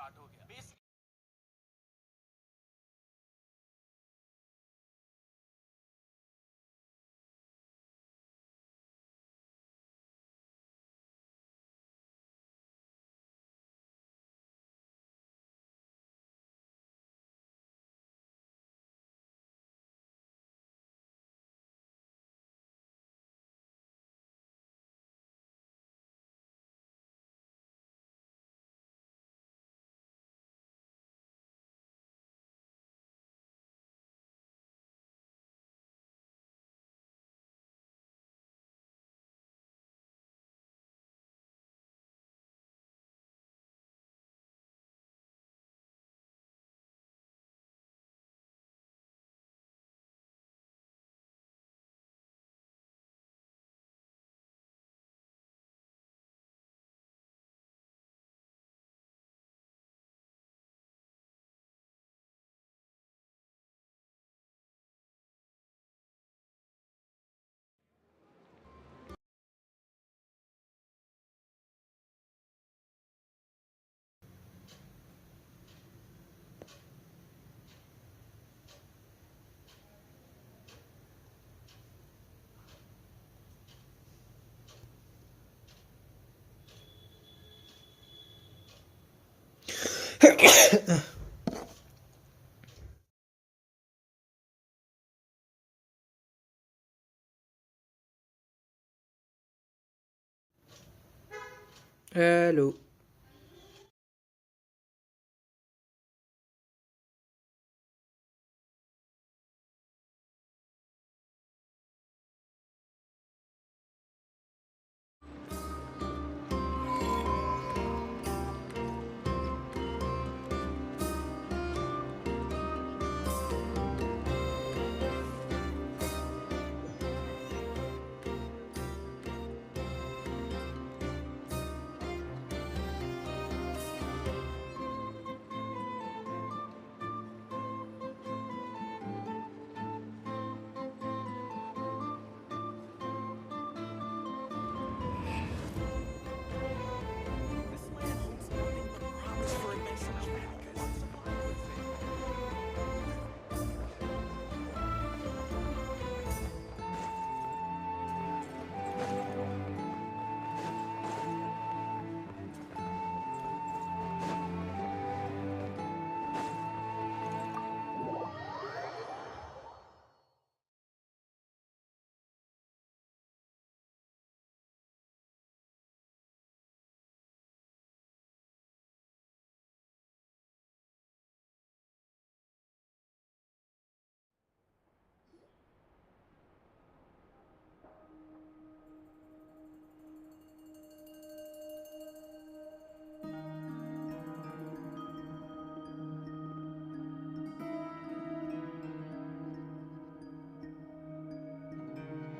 Start हो गया। Hello.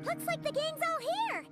Looks like the gang's all here!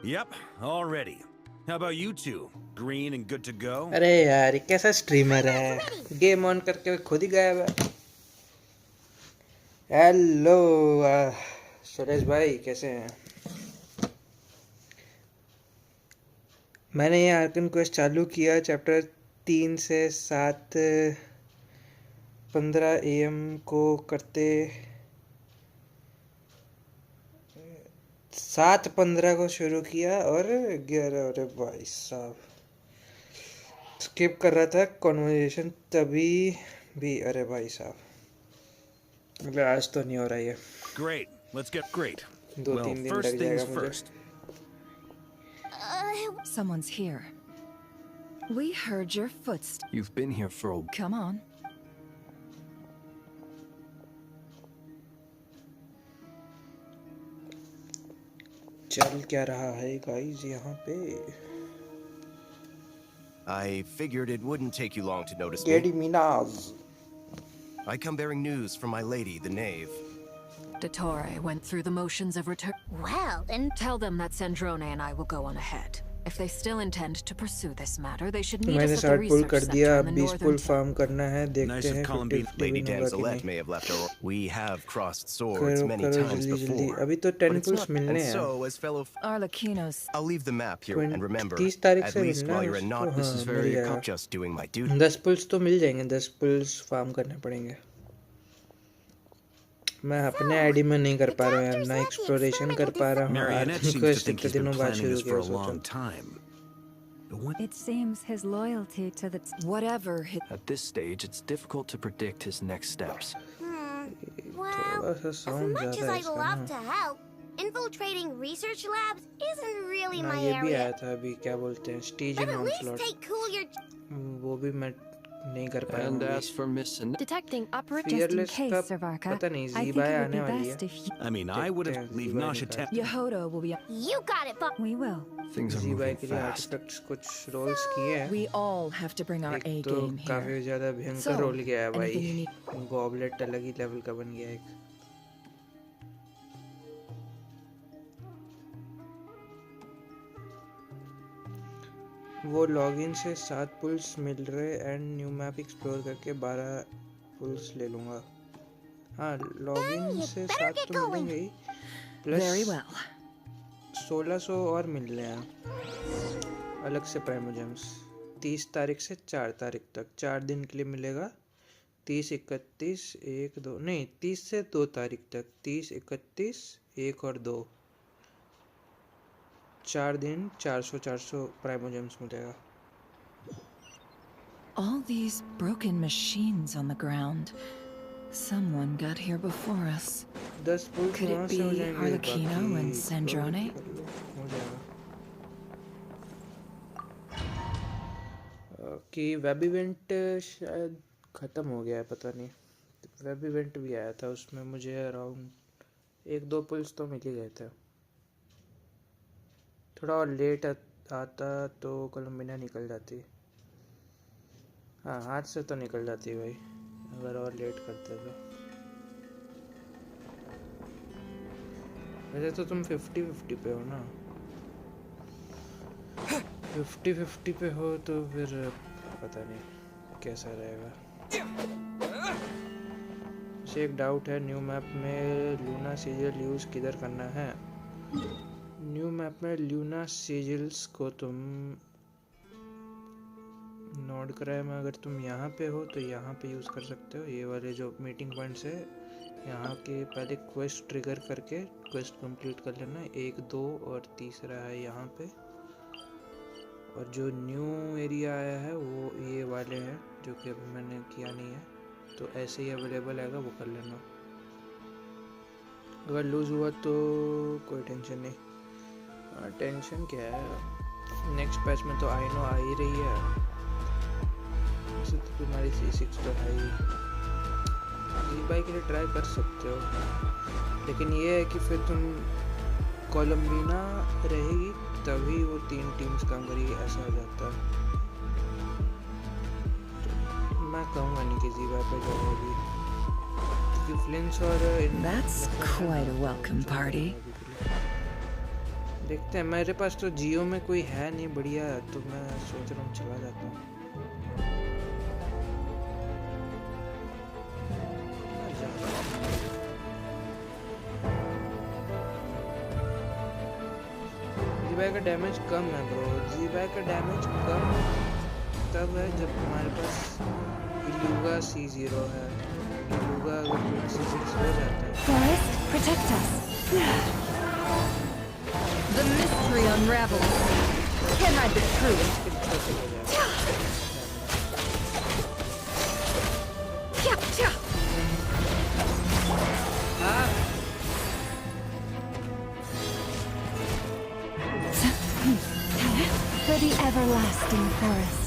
Yep, all ready. How about you two? Green and good to go? अरे यार ये कैसा streamer है, गेम ऑन करके खुद ही गायब है। हेलो सुरेश भाई, कैसे हैं? मैंने ये आर्कन क्वेस्ट चालू किया चैप्टर 3 से 7:15 AM को करते 7:15 को शुरू किया और 11, अरे भाई साहब स्किप कर रहा था कॉन्वर्जेशन तभी भी। अरे भाई साहब मतलब आज तो नहीं हो रहा है। Great, let's get great. 2-3 दिन First लग things जाएगा मुझे। first. Someone's here. We heard your footsteps. You've been here for a... Come on. चल क्या रहा है गाइस यहाँ पे? I figured it wouldn't take you long to notice गेडी me. Minaj. I come bearing news from my lady, the knave. Dottore went through the motions of return. Well, then Tell them that Sandrone and I will go on ahead. If they still intend to pursue this matter, they should meet मैंने us at the 60 pull research कर दिया, center अब on the 20 pull northern tip. Farm करना है, देखते Nice of हैं Colin 50 Lady win होगा कि Danzelette नहीं। may have left her. We have crossed swords करो many करो times जल्दी जल्दी, before. अभी तो But 10 it's पुल्स not. मिलने And हैं। so, as fellow, Arlecchino's. I'll leave the map here. And remember, 30 तारीख at से least मिलना while है you're उसको, not, this हाँ, is मिल very जाएगा। just doing my duty. 10 pulls तो मिल जाएंगे, 10 पुल्स फार्म करने पड़ेंगे। मैं अपने आईडी में नहीं कर पा रहा हूँ यार, ना एक्सप्लोरेशन कर पा रहा हूँ। Marionette Arkan seems to quest think इतने he's been दिनों बाद planning शुरू this किया for a long सोचा। time. But when... It seems his loyalty to the... Whatever his... At this stage, it's difficult to predict his next steps. well, थोड़ा सा as sound much ज़्यादा as है I'd इसका love ना। to help, infiltrating research labs isn't really हाँ my ये भी आया area. था अभी, क्या बोलते हैं, स्टीज But and at least onslaught, take cool your वो भी मैं नहीं कर पाया And हूँ as for Miss Annette, Detecting upper just in Fearless case, का Servarka. पता नहीं, I think ज़ीबा it would आने be वाली best है। if you... I mean, I would देखते have हैं, leave ज़ीबा Nasha निकाल। Yehodo will be... You got it, Bob. We will. things are ज़ीबा moving के लिए fast. आर्टिफैक्ट्स कुछ रोल्स किए हैं। We all have to bring our A एक तो game काफी here. ज्यादा भयंकर So, रोल किया है भाई, anything you need? गॉबलेट अलग ही लेवल का बन गया एक। वो लॉगिन से 7 पुल्स मिल रहे एंड न्यू मैप एक्सप्लोर करके 12 पुल्स ले लूँगा। हाँ लॉगिन से 7 तो मिलेंगे ही, Very प्लस well. 1600 और मिल रहे हैं अलग से प्राइमोजेम्स। 30 तारीख से 4 तारीख तक 4 दिन के लिए मिलेगा। 30, 31, 1, 2 नहीं 30 से 2 तारीख तक, 30, 31, 1 और 2, 4 दिन 400 प्राइमोजेम्स मिलेगा। All these broken machines on the ground. Someone got here before us. 10 pull Could it वहाँ से हो be जाएंगे, Arlecchino बाकी and Sandrone? हो जाएगा। कि वेब इवेंट शायद ख़त्म हो गया है, पता नहीं। वेब इवेंट भी आया था, उसमें मुझे अराउंड 1-2 पुल्स तो मिल ही गए थे। थोड़ा और लेट आता तो कोलम्बिना निकल जाती। हाँ हाथ से तो निकल जाती भाई, अगर और लेट करते तो। वैसे तो तुम 50-50 पे हो ना, 50-50 पे हो तो फिर पता नहीं कैसा रहेगा। मुझे एक डाउट है, न्यू मैप में लूना सिजिल यूज़ किधर करना है? न्यू मैप में लूना सिजिल्स को तुम नोड कराए में अगर तुम यहाँ पे हो तो यहाँ पे यूज़ कर सकते हो। ये वाले जो मीटिंग पॉइंट्स है यहाँ के पहले क्वेस्ट ट्रिगर करके क्वेस्ट कंप्लीट कर लेना, 1, 2 और तीसरा है यहाँ पे। और जो न्यू एरिया आया है वो ये वाले हैं जो कि अभी मैंने किया नहीं है, तो ऐसे ही अवेलेबल आएगा, वो कर लेना। अगर लूज़ हुआ तो कोई टेंशन नहीं। हाँ टेंशन क्या है, नेक्स्ट पैच में तो आई नो आ ही रही है, वैसे तो तुम्हारी C6 तो है ही। ज़ीबाई के लिए ट्राई कर सकते हो, लेकिन ये है कि फिर तुम कोलम्बिना रहेगी तभी वो 3 टीम्स काम करेगी, ऐसा हो जाता है। तो मैं कहूँगा नहीं कि ज़ीबाई पे जाएगी, क्योंकि फ्लिंस और That's quite a welcome party. देखते हैं, मेरे पास तो जियो में कोई है नहीं बढ़िया, तो मैं सोच रहा हूँ चला जाता हूँ। जी का डैमेज कम है ब्रो, जी का डैमेज कम तब है जब हमारे पास इलूगा C0 है। इलूगा अगर C6 हो जाता है। Forest, protect us. The mystery unravels. Can I be true? For the everlasting forest.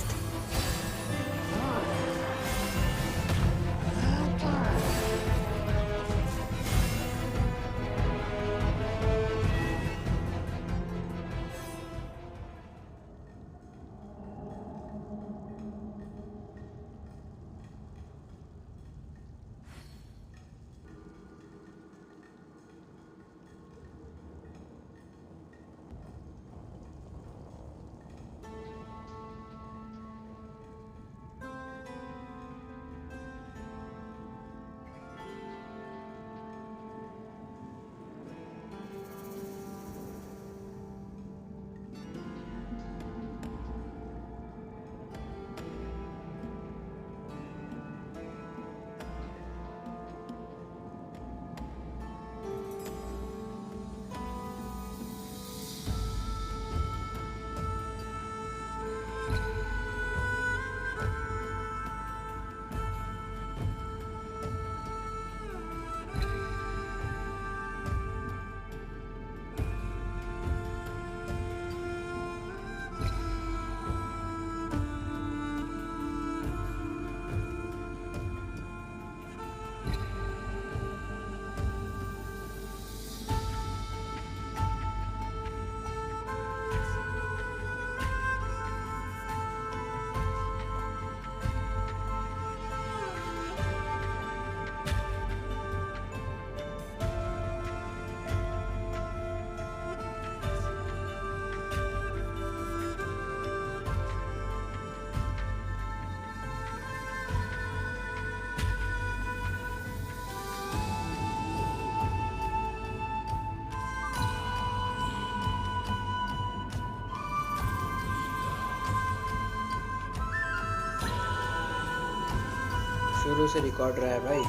शुरू से रिकॉर्ड रहा है भाई,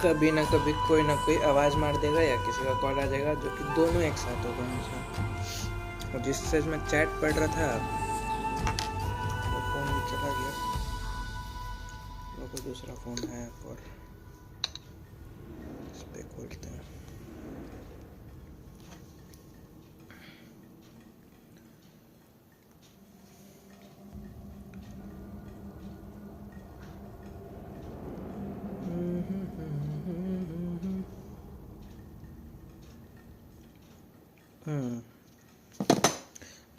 कभी ना कभी कोई ना कोई आवाज मार देगा या किसी का कॉल आ जाएगा, जो कि दोनों एक साथ होगा मुझे। और जिस से मैं चैट पढ़ रहा था वो फोन भी चला गया, वो कोई दूसरा फोन है और इस पे खोलते हैं।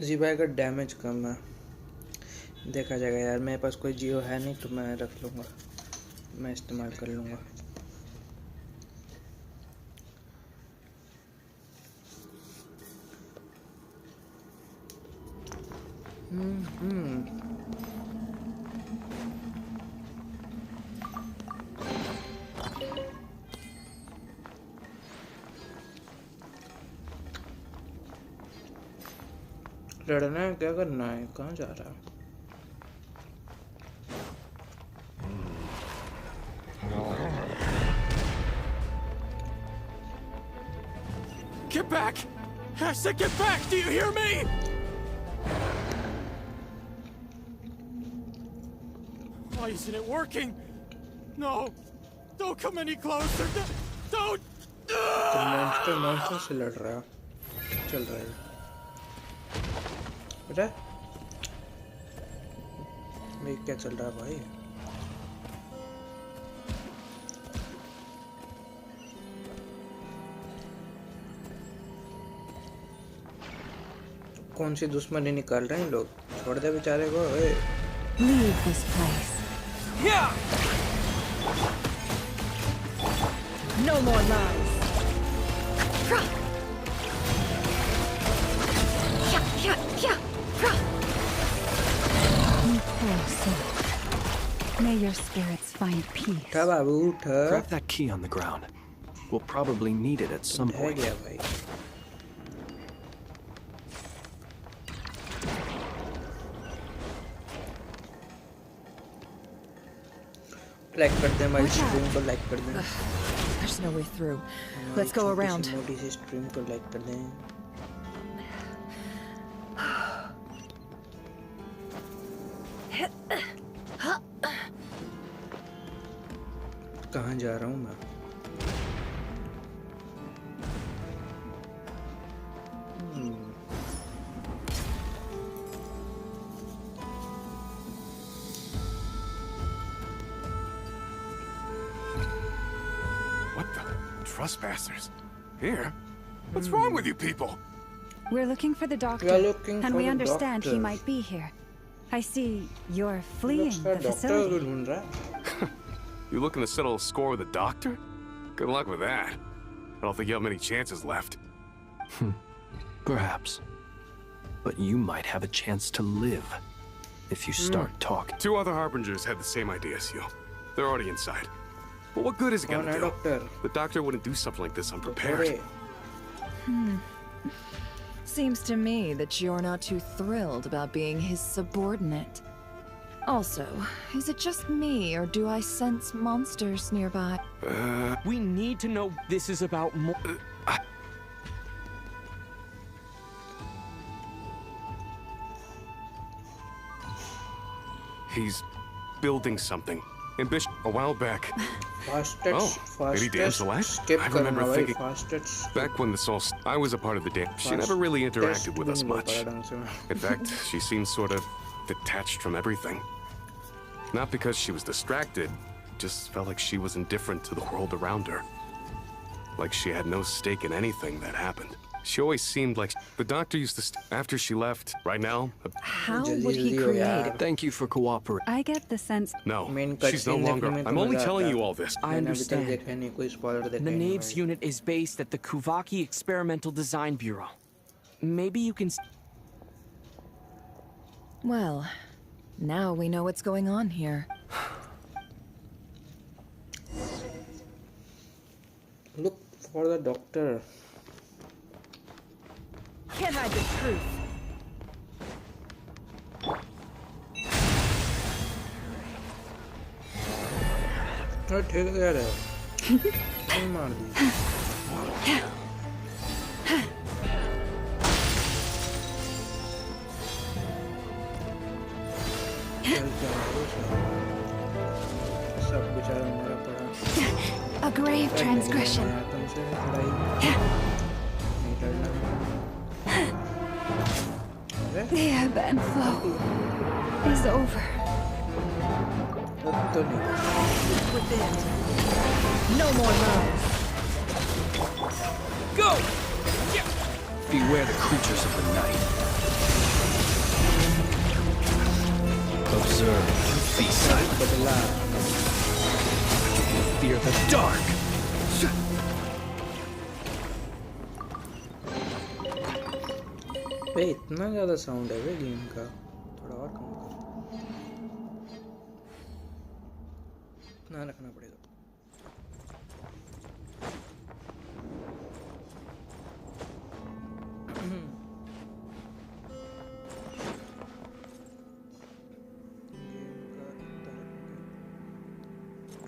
जी भाई का डैमेज कम है, देखा जाएगा यार। मेरे पास कोई जियो है नहीं तो मैं रख लूँगा, मैं इस्तेमाल कर लूँगा। लड़ना है, क्या करना है, कहाँ जा रहा है? Get back! I said get back! Do you hear me? Why isn't it working? No! Don't come any closer! Don't! तो मॉन्स्टर से लड़ रहा है, चल रहा है बेटा। ये क्या चल रहा है भाई? कौन सी दुश्मनी निकाल रहे हैं लोग? छोड़ दे बेचारे को। Leave this place. No more lies. Poor soul. May your spirits find peace. उठा बाबू उठा Grab that key on the ground. We'll probably need it at some ढह point. गया भाई लाइक कर दें भाई स्ट्रीम को लाइक कर दें There's no way through. Let's go around. मोटी सी स्ट्रीम को लाइक कर दें कहाँ जा रहा हूँ मैं What the? Trespassers? Here? What's wrong with you people? We're looking for the We are doctor, looking and for we the understand he doctor. might be here. I see you're fleeing Looks the like doctor facility. को ढूंढ रहा है You looking to settle a score with the doctor? Good luck with that. I don't think you have many chances left. Perhaps. But you might have a chance to live if you start talking. Two other harbingers had the same idea as you. They're already inside. But what good is it कौन gonna है do? Doctor The doctor wouldn't do something like this unprepared. Seems to me that you're not too thrilled about being his subordinate. Also, is it just me, or do I sense monsters nearby? We need to know this is about more. He's building something. Ambition. A while back. fastest maybe damn select? skip I remember करना भाई thinking- fastest Back when this all... I was a part of the dam. She never really interacted with us much. In fact, she seemed sort of detached from everything. Not because she was distracted, just felt like she was indifferent to the world around her. Like she had no stake in anything that happened. She always seemed like the doctor used to after she left. Right now, How Jaldi would he jaldi ho yaar. create? Thank you for cooperating. I get the sense no, Main she's no cutscene longer. देखने में तो I'm only मजा telling आता you है। all this. I मैंने अभी तक understand. देखा नहीं कोई spoiler देखा The नहीं Nave's भाई। unit is based at the Kuvaki Experimental Design Bureau. Maybe you can... Well, now we know what's going on here. Look for the doctor. can't hide the truth. अरे ठीक है यार नहीं मार दी चल क्या मारो सब बेचारा मरा पड़ा A grave transgression. तुमसे लड़ाई नहीं लड़ना अरे The ebb and flow is over. अब तो नहीं Within. No more love. Go! Beware the creatures of the night. Observe and be silent. बदला Fear the dark. बे इतना ज़्यादा साउंड है बे गेम का थोड़ा और कम करो इतना रखना पड़ेगा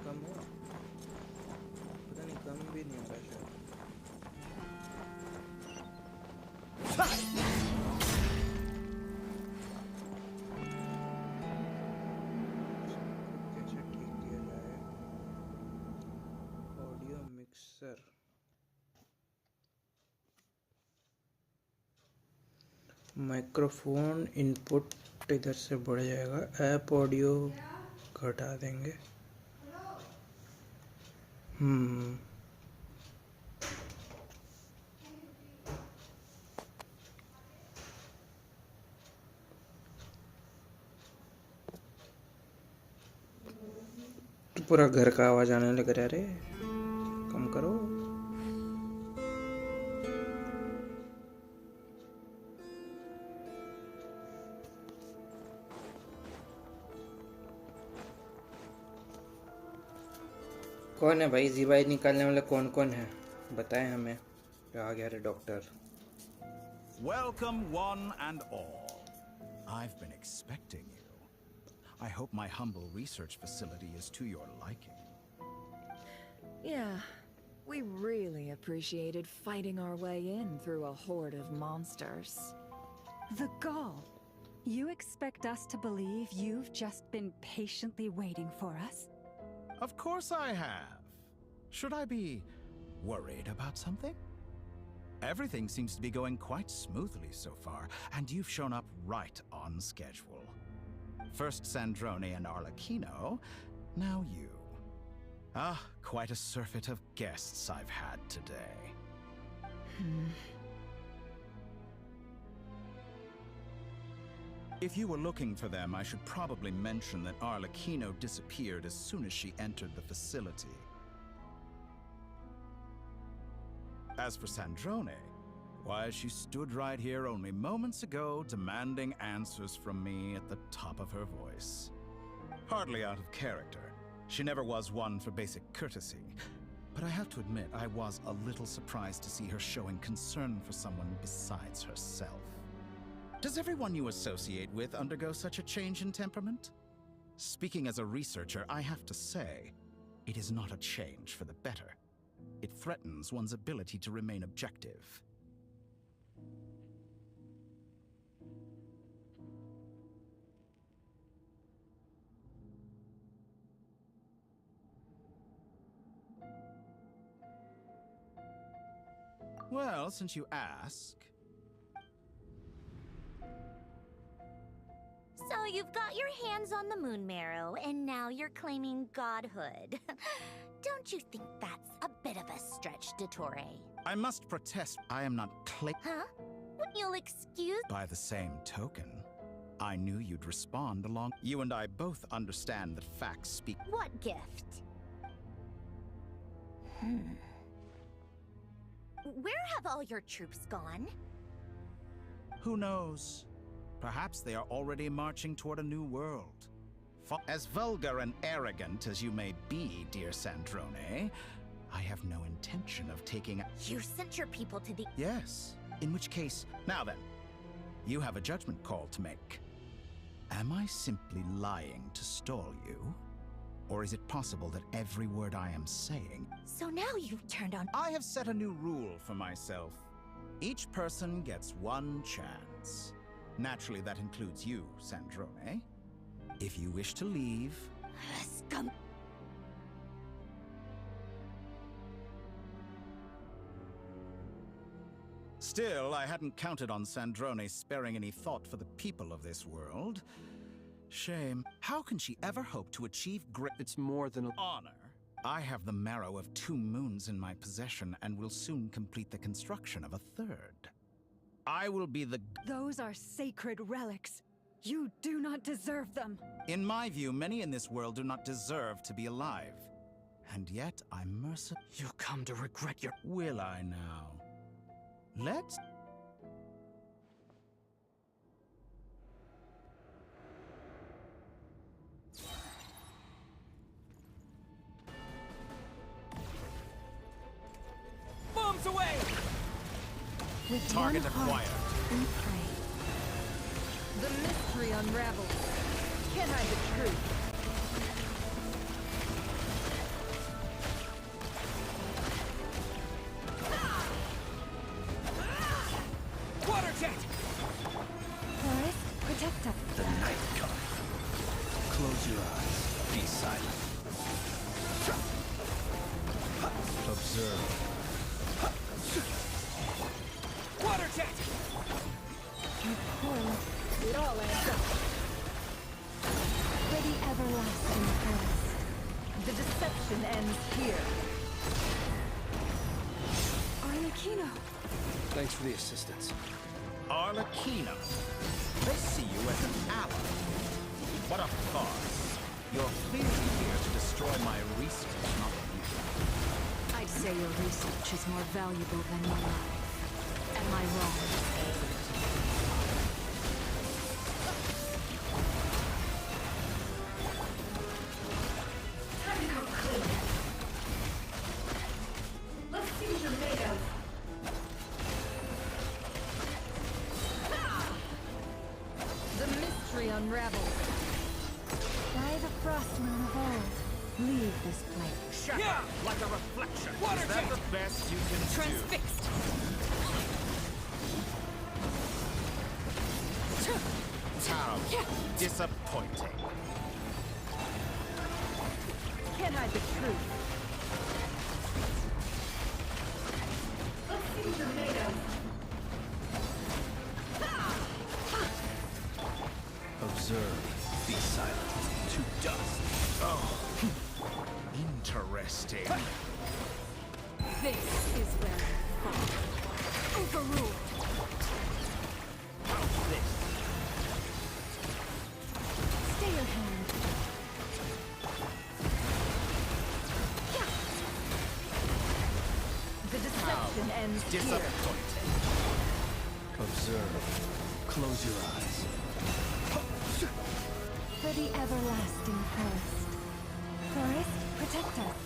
कम हो पता नहीं कम भी नहीं हो रहा शायद कैसे ठीक किया जाए ऑडियो मिक्सर माइक्रोफोन इनपुट इधर से बढ़ जाएगा ऐप ऑडियो घटा देंगे तो पूरा घर का आवाज आने लग रहा है रे कम करो कौन है भाई जीवाई निकालने वाला कौन कौन है बताएं हमें आ गया रे doctor Welcome one and all. I've been expecting you. I hope my humble research facility is to your liking. Yeah, we really appreciated fighting our way in through a horde of monsters. The gall. You expect us to believe you've just been patiently waiting for us? Of course I have. Should I be worried about something? Everything seems to be going quite smoothly so far, and you've shown up right on schedule. First Sandrone and Arlecchino, now you. Ah, quite a surfeit of guests I've had today. If you were looking for them, I should probably mention that Arlecchino disappeared as soon as she entered the facility. As for Sandrone, why, she stood right here only moments ago, demanding answers from me at the top of her voice. Hardly out of character. She never was one for basic courtesy. But I have to admit, I was a little surprised to see her showing concern for someone besides herself. Does everyone you associate with undergo such a change in temperament? Speaking as a researcher, I have to say, it is not a change for the better. It threatens one's ability to remain objective. Well, since you ask... So you've got your hands on the moon marrow, and now you're claiming godhood. Don't you think that's a bit of a stretch, Dottore? I must protest. I am not Huh? You'll excuse... By the same token, I knew you'd respond along. You and I both understand that facts speak. What gift? Where have all your troops gone? Who knows? Perhaps they are already marching toward a new world. As vulgar and arrogant as you may be, dear Sandrone, I have no intention of taking... You sent your people to the... Yes, in which case... Now then, you have a judgment call to make. Am I simply lying to stall you? Or is it possible that every word I am saying... So now you've turned on... I have set a new rule for myself. Each person gets one chance. Naturally, that includes you, Sandrone. If you wish to leave... Scum... Still, I hadn't counted on Sandrone sparing any thought for the people of this world. Shame. How can she ever hope to achieve great... It's more than a... honor? I have the marrow of 2 moons in my possession and will soon complete the construction of a 3rd. I will be the... Those are sacred relics. You do not deserve them. In my view, many in this world do not deserve to be alive. And yet, I'm merciful. You'll come to regret your... Will I now? Let's... Bombs away! With Target one heart acquired. and pray. The mystery unravels. Can't hide the truth. Water jet! Forest, protect us. The night guard. Close your eyes. Be silent. Observe. Water jet! It all adds up. For the everlasting forest. The deception ends here. Arlecchino. Thanks for the assistance. Arlecchino. They see you as an ally. What a farce. You're clearly here to destroy my research, not you. I'd say your research is more valuable than your life. Am I wrong? unravels. By the frost moon of old, leave this place. Shatter like a reflection. Is that the best you can Transfixed. do? How disappointing. Can't hide the truth. Observe. Be silent. To dust. Oh, interesting. This is where I fall. Overruled. How's this? Stay your hand. The deception ends here. Disappointing. Observe. Close your eyes. For the everlasting forest. Forest, protect us.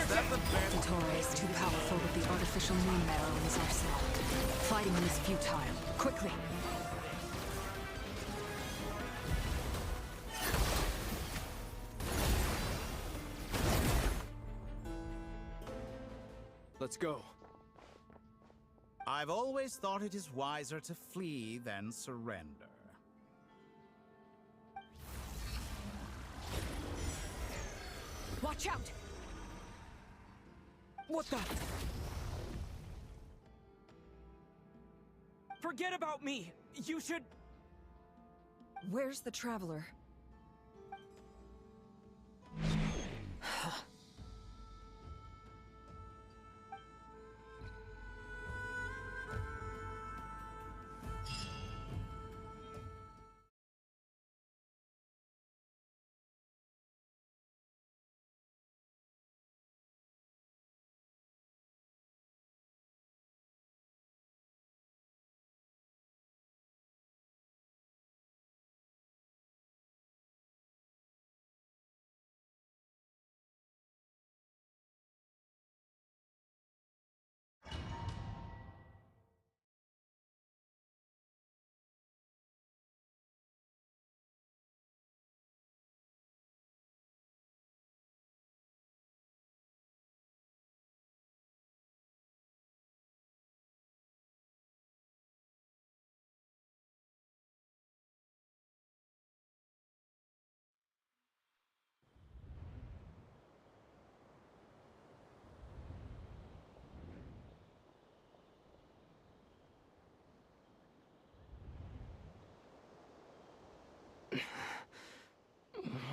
Is that the best? Torre is too powerful with the artificial moon marrow in his arsenal. Fighting him is futile. Quickly! Let's go. I've always thought it is wiser to flee than surrender. Watch out! What the? Forget about me! You should... Where's the Traveler?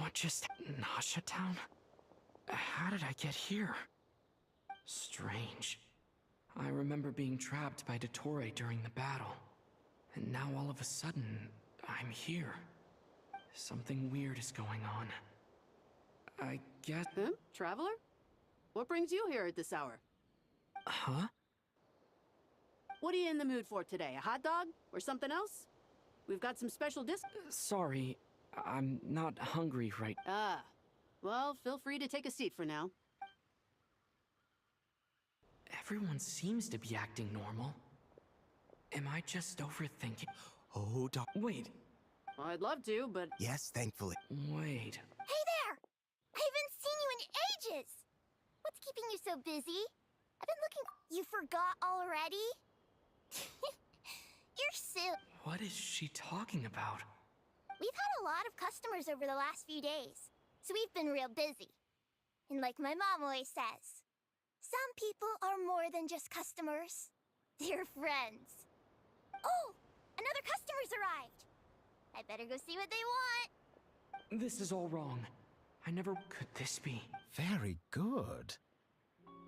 What just... Nasha Town? How did I get here? Strange. I remember being trapped by Dottore during the battle. And now all of a sudden, I'm here. Something weird is going on. I guess... Traveler? What brings you here at this hour? Huh? What are you in the mood for today? A hot dog? Or something else? We've got some special Sorry, I'm not hungry right... Ah. Well, feel free to take a seat for now. Everyone seems to be acting normal. Am I just overthinking? Oh, Wait. Well, I'd love to, but... Yes, thankfully. Wait. Hey there! I haven't seen you in ages! What's keeping you so busy? I've been looking... You forgot already? You're silly. What is she talking about? We've had a lot of customers over the last few days, so we've been real busy. And like my mom always says, some people are more than just customers. They're friends. Oh! Another customer's arrived! I better go see what they want. This is all wrong. I never... Could this be? Very good.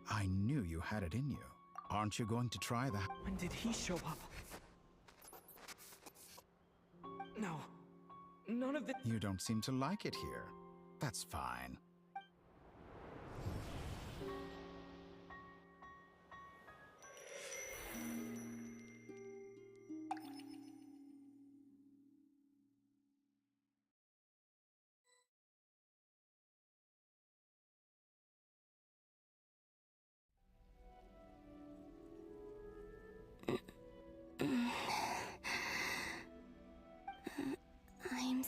I knew you had it in you. Aren't you going to try that? When did he show up? No. None of the... You don't seem to like it here. That's fine. I'm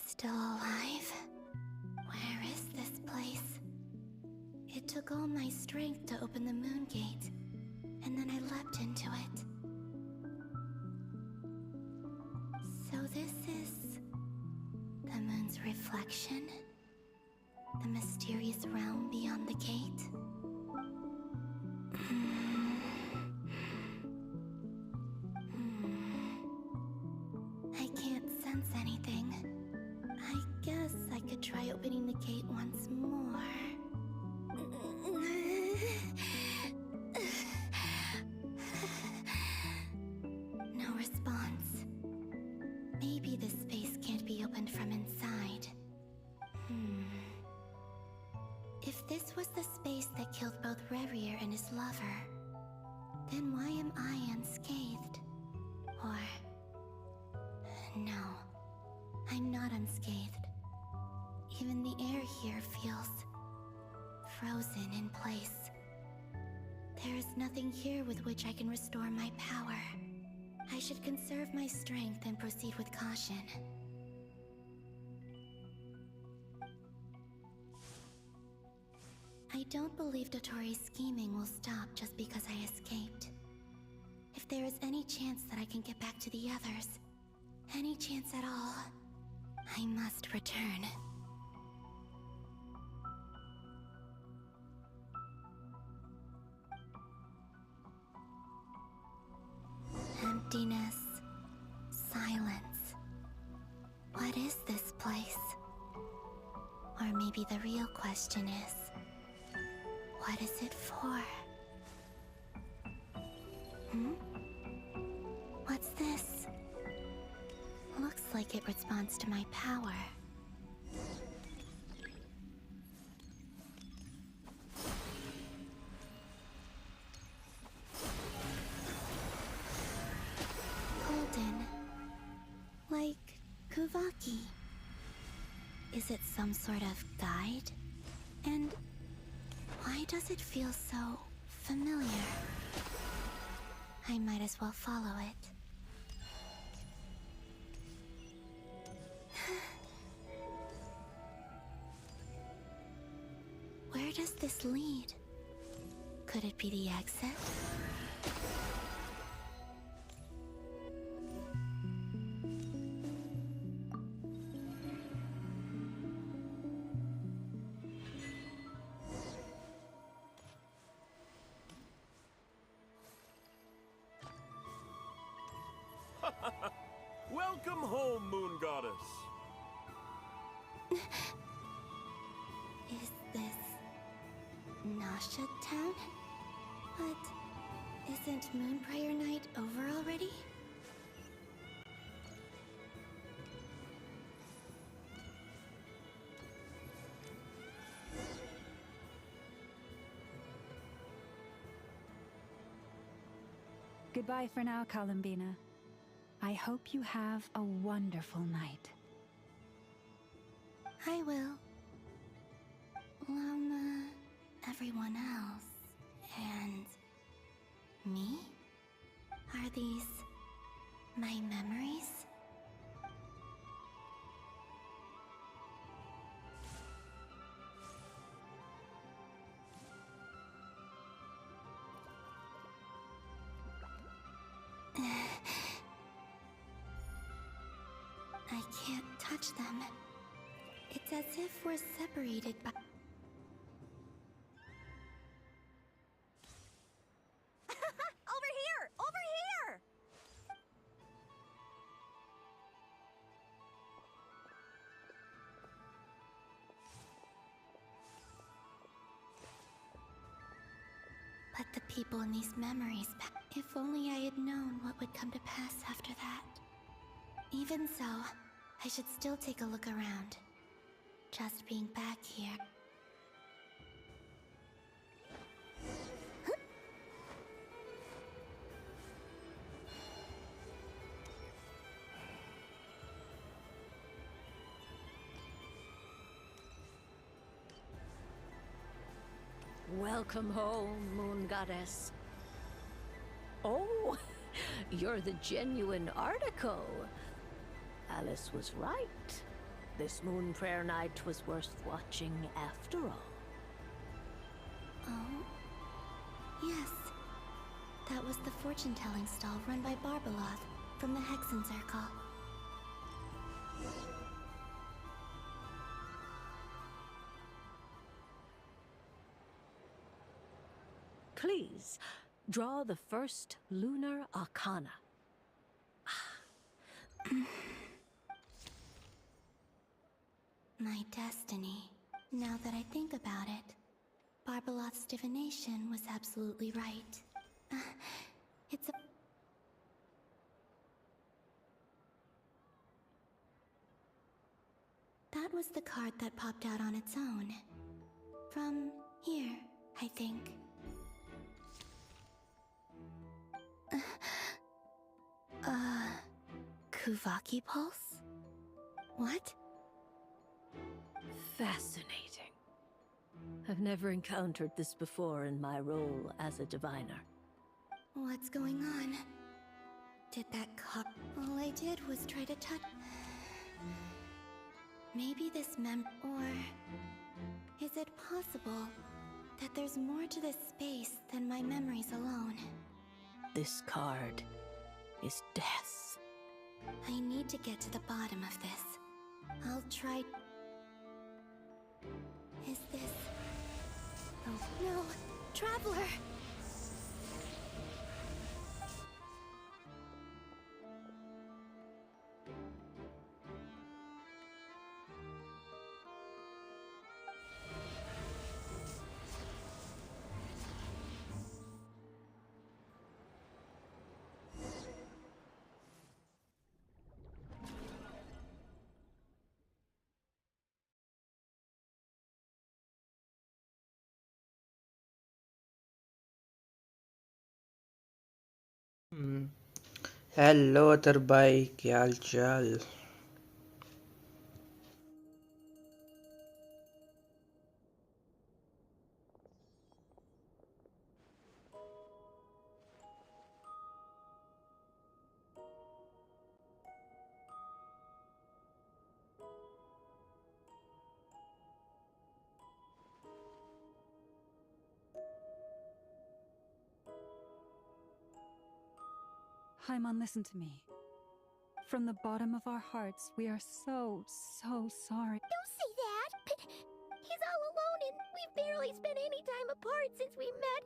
took all my strength to open the moon gate, and then I leapt into it. So this is the moon's reflection? The mysterious realm beyond the gate? I can't sense anything. I guess I could try opening the gate once more. No response. Maybe this space can't be opened from inside. If this was the space that killed both Revier and his lover, then why am I unscathed? Or... no, I'm not unscathed. Even the air here feels... frozen in place. There is nothing here with which I can restore my power. I should conserve my strength and proceed with caution. I don't believe Dotori's scheming will stop just because I escaped. If there is any chance that I can get back to the others, any chance at all, I must return. Emptiness, silence. What is this place? Or maybe the real question is, what is it for? What's this? Looks like it responds to my power. Golden. Like Kuvaki. Is it some sort of guide? And why does it feel so familiar? I might as well follow it. Where does this lead? Could it be the exit? Welcome home, Moon Goddess. Is this Nasha Town? But isn't Moonbriar Night over already? Goodbye for now, Columbina. I hope you have a wonderful night. I will. Everyone else. And... me? Are these... my memories? I can't touch them. It's as if we're separated by... Over here! Over here! But the people in these memories... if only I had known what would come to pass after that. Even so, I should still take a look around. Just being back here. Welcome home, Moon Goddess. Oh, you're the genuine article. Alice was right. This moon prayer night was worth watching after all. Oh. Yes. That was the fortune-telling stall run by Barbeloth from the Hexen Circle. Please, draw the first lunar arcana. My destiny. Now that I think about it, Barbeloth's divination was absolutely right. It's a... That was the card that popped out on its own. From here, I think. Kuvaki Pulse? What? Fascinating. I've never encountered this before in my role as a diviner. What's going on? Did that cop... All I did was try to touch... Maybe this or... Is it possible that there's more to this space than my memories alone? This card is death. I need to get to the bottom of this. I'll try... Is this... Oh no! Traveler! Hello Attar भाई क्या हाल चाल Paimon, listen to me. From the bottom of our hearts, we are so sorry. Don't say that! He's all alone and we've barely spent any time apart since we met.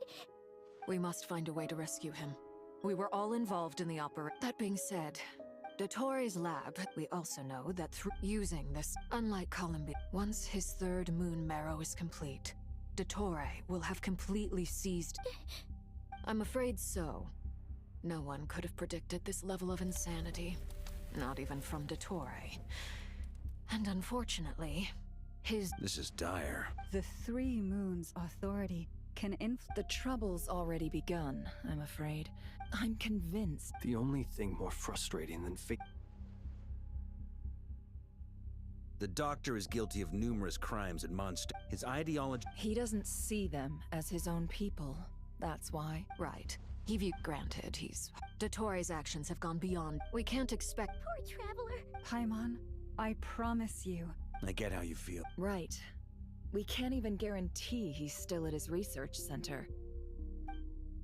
We must find a way to rescue him. We were all involved in the operation. That being said, Dottore's lab, we also know that through using this, unlike Columbi, once his third moon marrow is complete, Dottore will have completely seized... I'm afraid so. No one could have predicted this level of insanity. Not even from Dottore. And unfortunately, This is dire. The Three Moons Authority can The trouble's already begun, I'm afraid. I'm convinced. The only thing more frustrating than fate. The Doctor is guilty of numerous crimes and monsters. His ideology... He doesn't see them as his own people. That's why. Right. Granted, Dottore's actions have gone beyond. We can't expect... Poor traveler. Paimon, I promise you. I get how you feel. Right. We can't even guarantee he's still at his research center.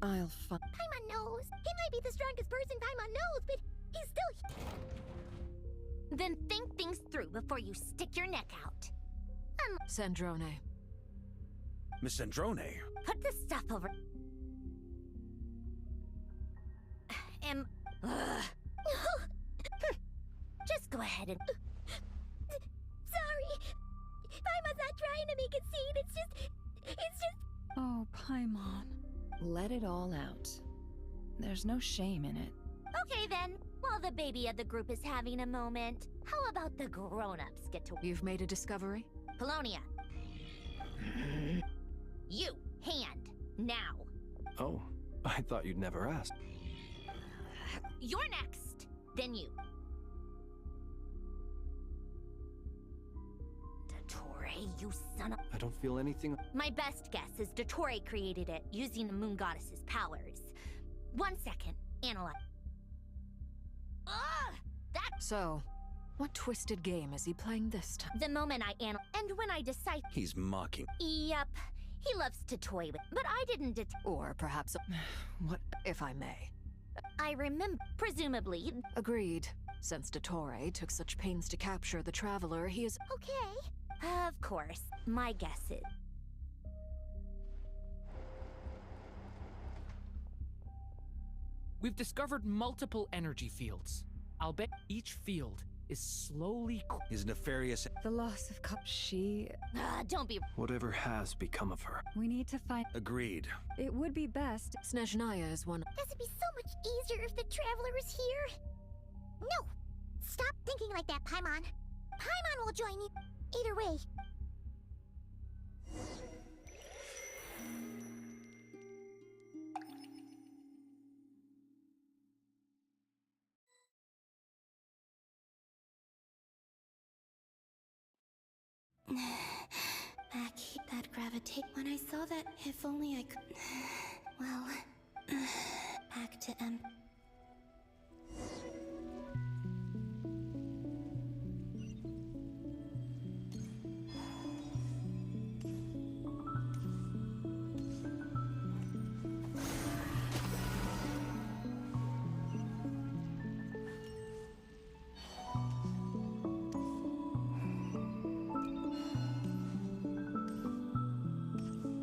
I'll find... Paimon knows. He might be the strongest person Paimon knows, but he's still... Then think things through before you stick your neck out. Sandrone. Miss Sandrone? Put this stuff over... Just go ahead and... Sorry! Paimon's not trying to make a scene, it's just... Oh, Paimon. Let it all out. There's no shame in it. Okay then, while the baby of the group is having a moment, how about the grown-ups get to... You've made a discovery? Polonia. You, hand, now. Oh, I thought you'd never ask. You're next, then you. Dottore, you son of... I don't feel anything... My best guess is Dottore created it using the Moon Goddess's powers. 1 second, analyze. Ugh! That... So, what twisted game is he playing this time? The moment I and when I decide... He's mocking. Yep. He loves to toy with, but I didn't Or perhaps... what, if I may? I remember, presumably. Agreed. Since Dottore took such pains to capture the Traveler, he is... Okay. Of course. My guess is... We've discovered multiple energy fields. I'll bet each field is slowly... His nefarious... The loss of she... don't be... Whatever has become of her. We need to find... Agreed. It would be best... Snezhnaya is one... Does it be so much easier if the Traveler is here? No! Stop thinking like that, Paimon. Paimon will join you. Either way. Back, that gravitate. When I saw that, if only I could... Well... Back to M.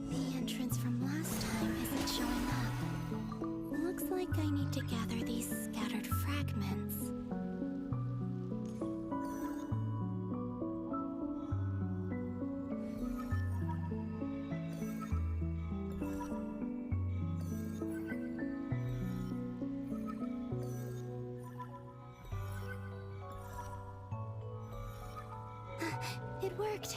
The entrance from last time isn't showing up. Looks like I need to gather these scattered fragments. It worked.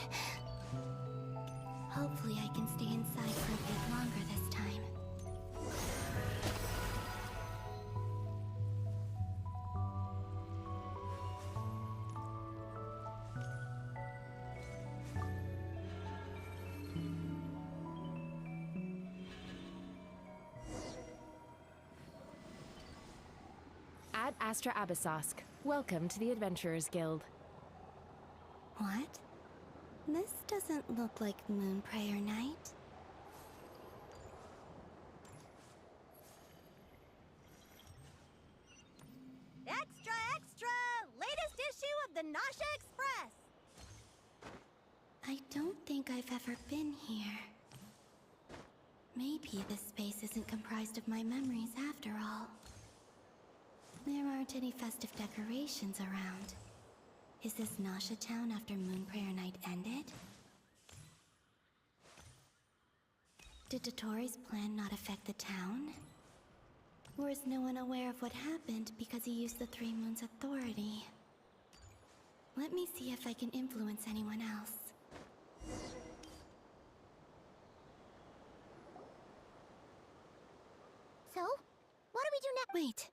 Hopefully I can stay inside for a bit longer this time. Ad Astra Abyssosk. Welcome to the Adventurers Guild. What? This doesn't look like Moonprayer Night. Extra, extra! Latest issue of the Nasha Express! I don't think I've ever been here. Maybe this space isn't comprised of my memories after all. There aren't any festive decorations around. Is this Nasha Town after Moonprayer Night ended? Did Dottore's plan not affect the town? Or is no one aware of what happened because he used the Three Moons' authority? Let me see if I can influence anyone else. So, what do we do next? Wait,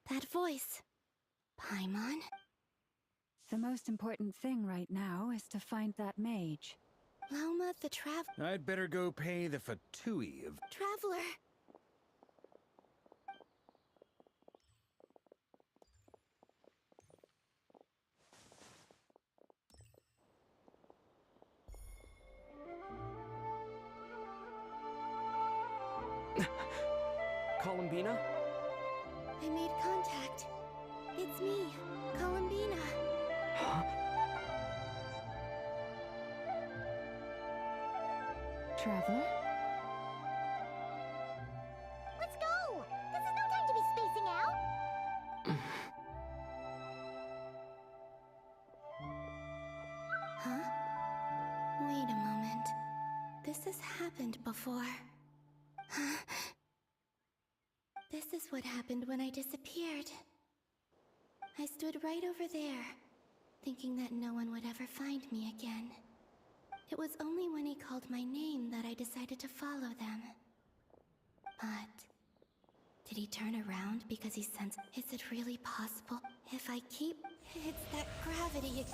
that voice. Paimon? The most important thing right now is to find that mage. Lauma the I'd better go pay the fatui of... Traveler! Columbina? I made contact. It's me, Columbina. Traveler? Let's go! This is no time to be spacing out! Huh? Wait a moment. This has happened before. This is what happened when I disappeared. I stood right over there, thinking that no one would ever find me again. It was only when he called my name that I decided to follow them. But... did he turn around because he sensed... Is it really possible? If I keep... It's that gravity...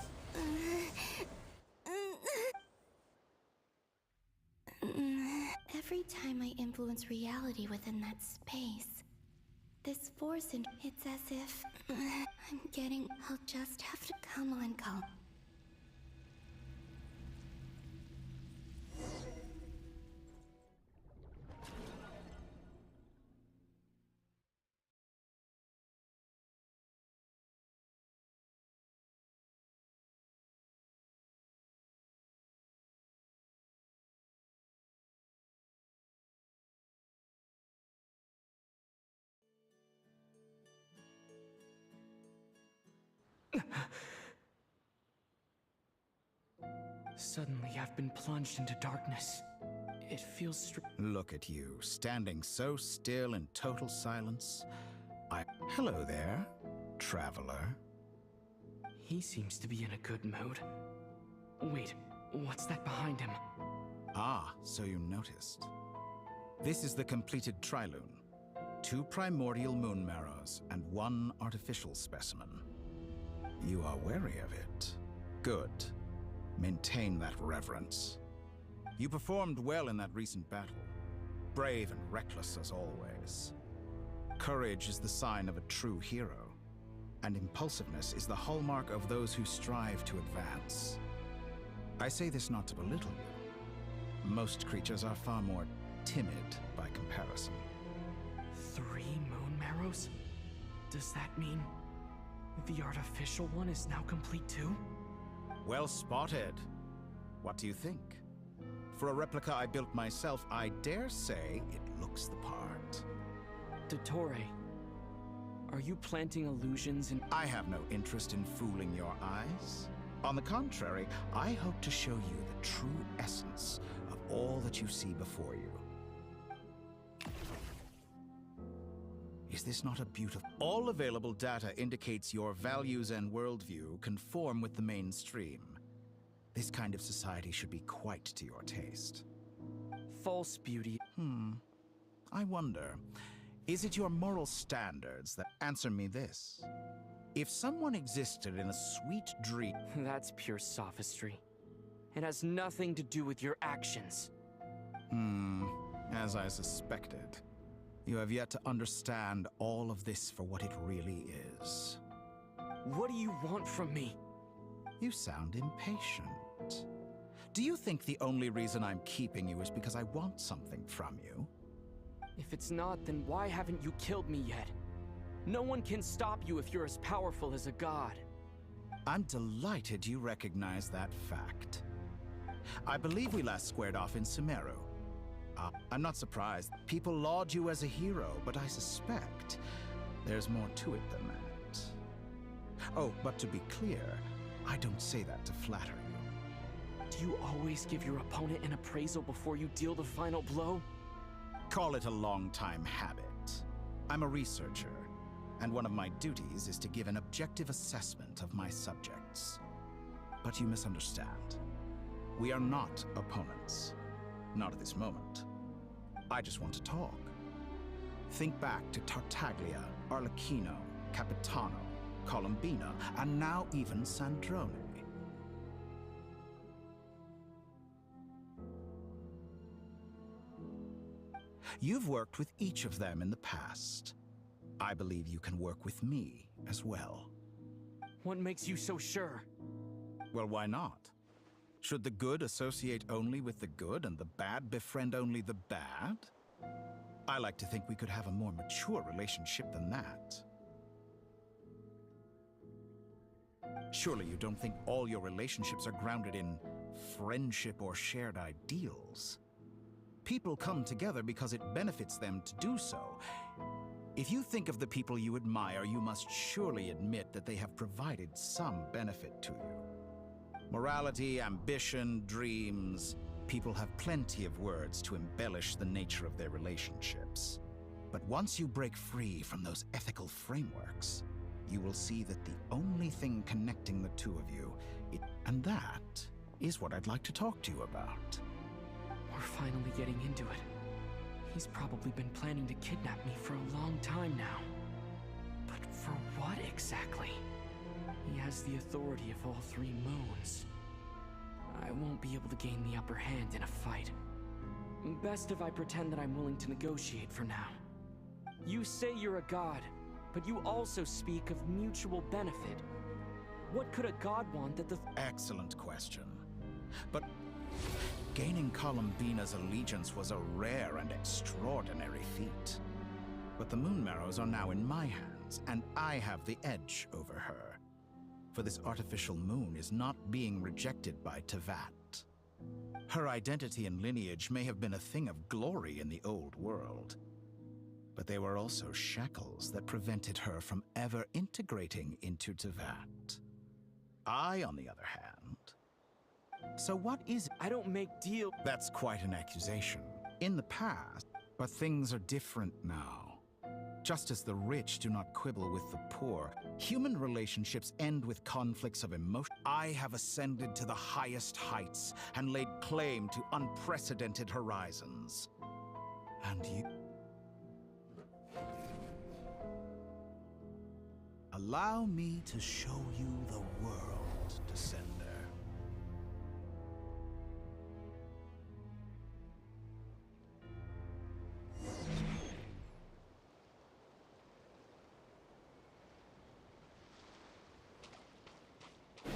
Every time I influence reality within that space, this force and it's as if... I'm getting... I'll just have to... Come on, Col. Suddenly, I've been plunged into darkness. It feels Look at you, standing so still in total silence. Hello there, traveler. He seems to be in a good mood. Wait, what's that behind him? Ah, so you noticed. This is the completed Trilune. 2 primordial moon marrows and 1 artificial specimen. You are wary of it. Good. Maintain that reverence. You performed well in that recent battle. Brave and reckless as always. Courage is the sign of a true hero, and impulsiveness is the hallmark of those who strive to advance. I say this not to belittle you. Most creatures are far more timid by comparison. 3 moon marrows? Does that mean the artificial one is now complete too? Well spotted. What do you think? For a replica I built myself, I dare say it looks the part. Dottore, are you planting illusions in— I have no interest in fooling your eyes. On the contrary, I hope to show you the true essence of all that you see before you. Is this not a beautiful— All available data indicates your values and worldview conform with the mainstream. This kind of society should be quite to your taste. False beauty. I wonder, is it your moral standards that— Answer me this. If someone existed in a sweet dream— That's pure sophistry. It has nothing to do with your actions. As I suspected. You have yet to understand all of this for what it really is. What do you want from me? You sound impatient. Do you think the only reason I'm keeping you is because I want something from you? If it's not, then why haven't you killed me yet? No one can stop you if you're as powerful as a god. I'm delighted you recognize that fact. I believe we last squared off in Sumeru. I'm not surprised. People laud you as a hero, but I suspect there's more to it than that. Oh, but to be clear, I don't say that to flatter you. Do you always give your opponent an appraisal before you deal the final blow? Call it a long-time habit. I'm a researcher, and one of my duties is to give an objective assessment of my subjects. But you misunderstand. We are not opponents. Not at this moment. I just want to talk. Think back to Tartaglia, Arlecchino, Capitano, Columbina, and now even Sandrone. You've worked with each of them in the past. I believe you can work with me as well. What makes you so sure? Well, why not? Should the good associate only with the good and the bad befriend only the bad? I like to think we could have a more mature relationship than that. Surely you don't think all your relationships are grounded in friendship or shared ideals? People come together because it benefits them to do so. If you think of the people you admire, you must surely admit that they have provided some benefit to you. Morality, ambition, dreams. People have plenty of words to embellish the nature of their relationships. But once you break free from those ethical frameworks, you will see that the only thing connecting the two of you, and that is what I'd like to talk to you about. We're finally getting into it. He's probably been planning to kidnap me for a long time now. But for what exactly? He has the authority of all 3 moons. I won't be able to gain the upper hand in a fight. Best if I pretend that I'm willing to negotiate for now. You say you're a god, but you also speak of mutual benefit. What could a god want that the— Excellent question. But gaining Columbina's allegiance was a rare and extraordinary feat. But the Moon Marrows are now in my hands, and I have the edge over her. For this artificial moon is not being rejected by Teyvat. Her identity and lineage may have been a thing of glory in the old world, but they were also shackles that prevented her from ever integrating into Teyvat. I, on the other hand, So what is it? I don't make deal. That's quite an accusation. In the past, but things are different now. Just as the rich do not quibble with the poor, human relationships end with conflicts of emotion. I have ascended to the highest heights and laid claim to unprecedented horizons. And you... Allow me to show you the world, Descender.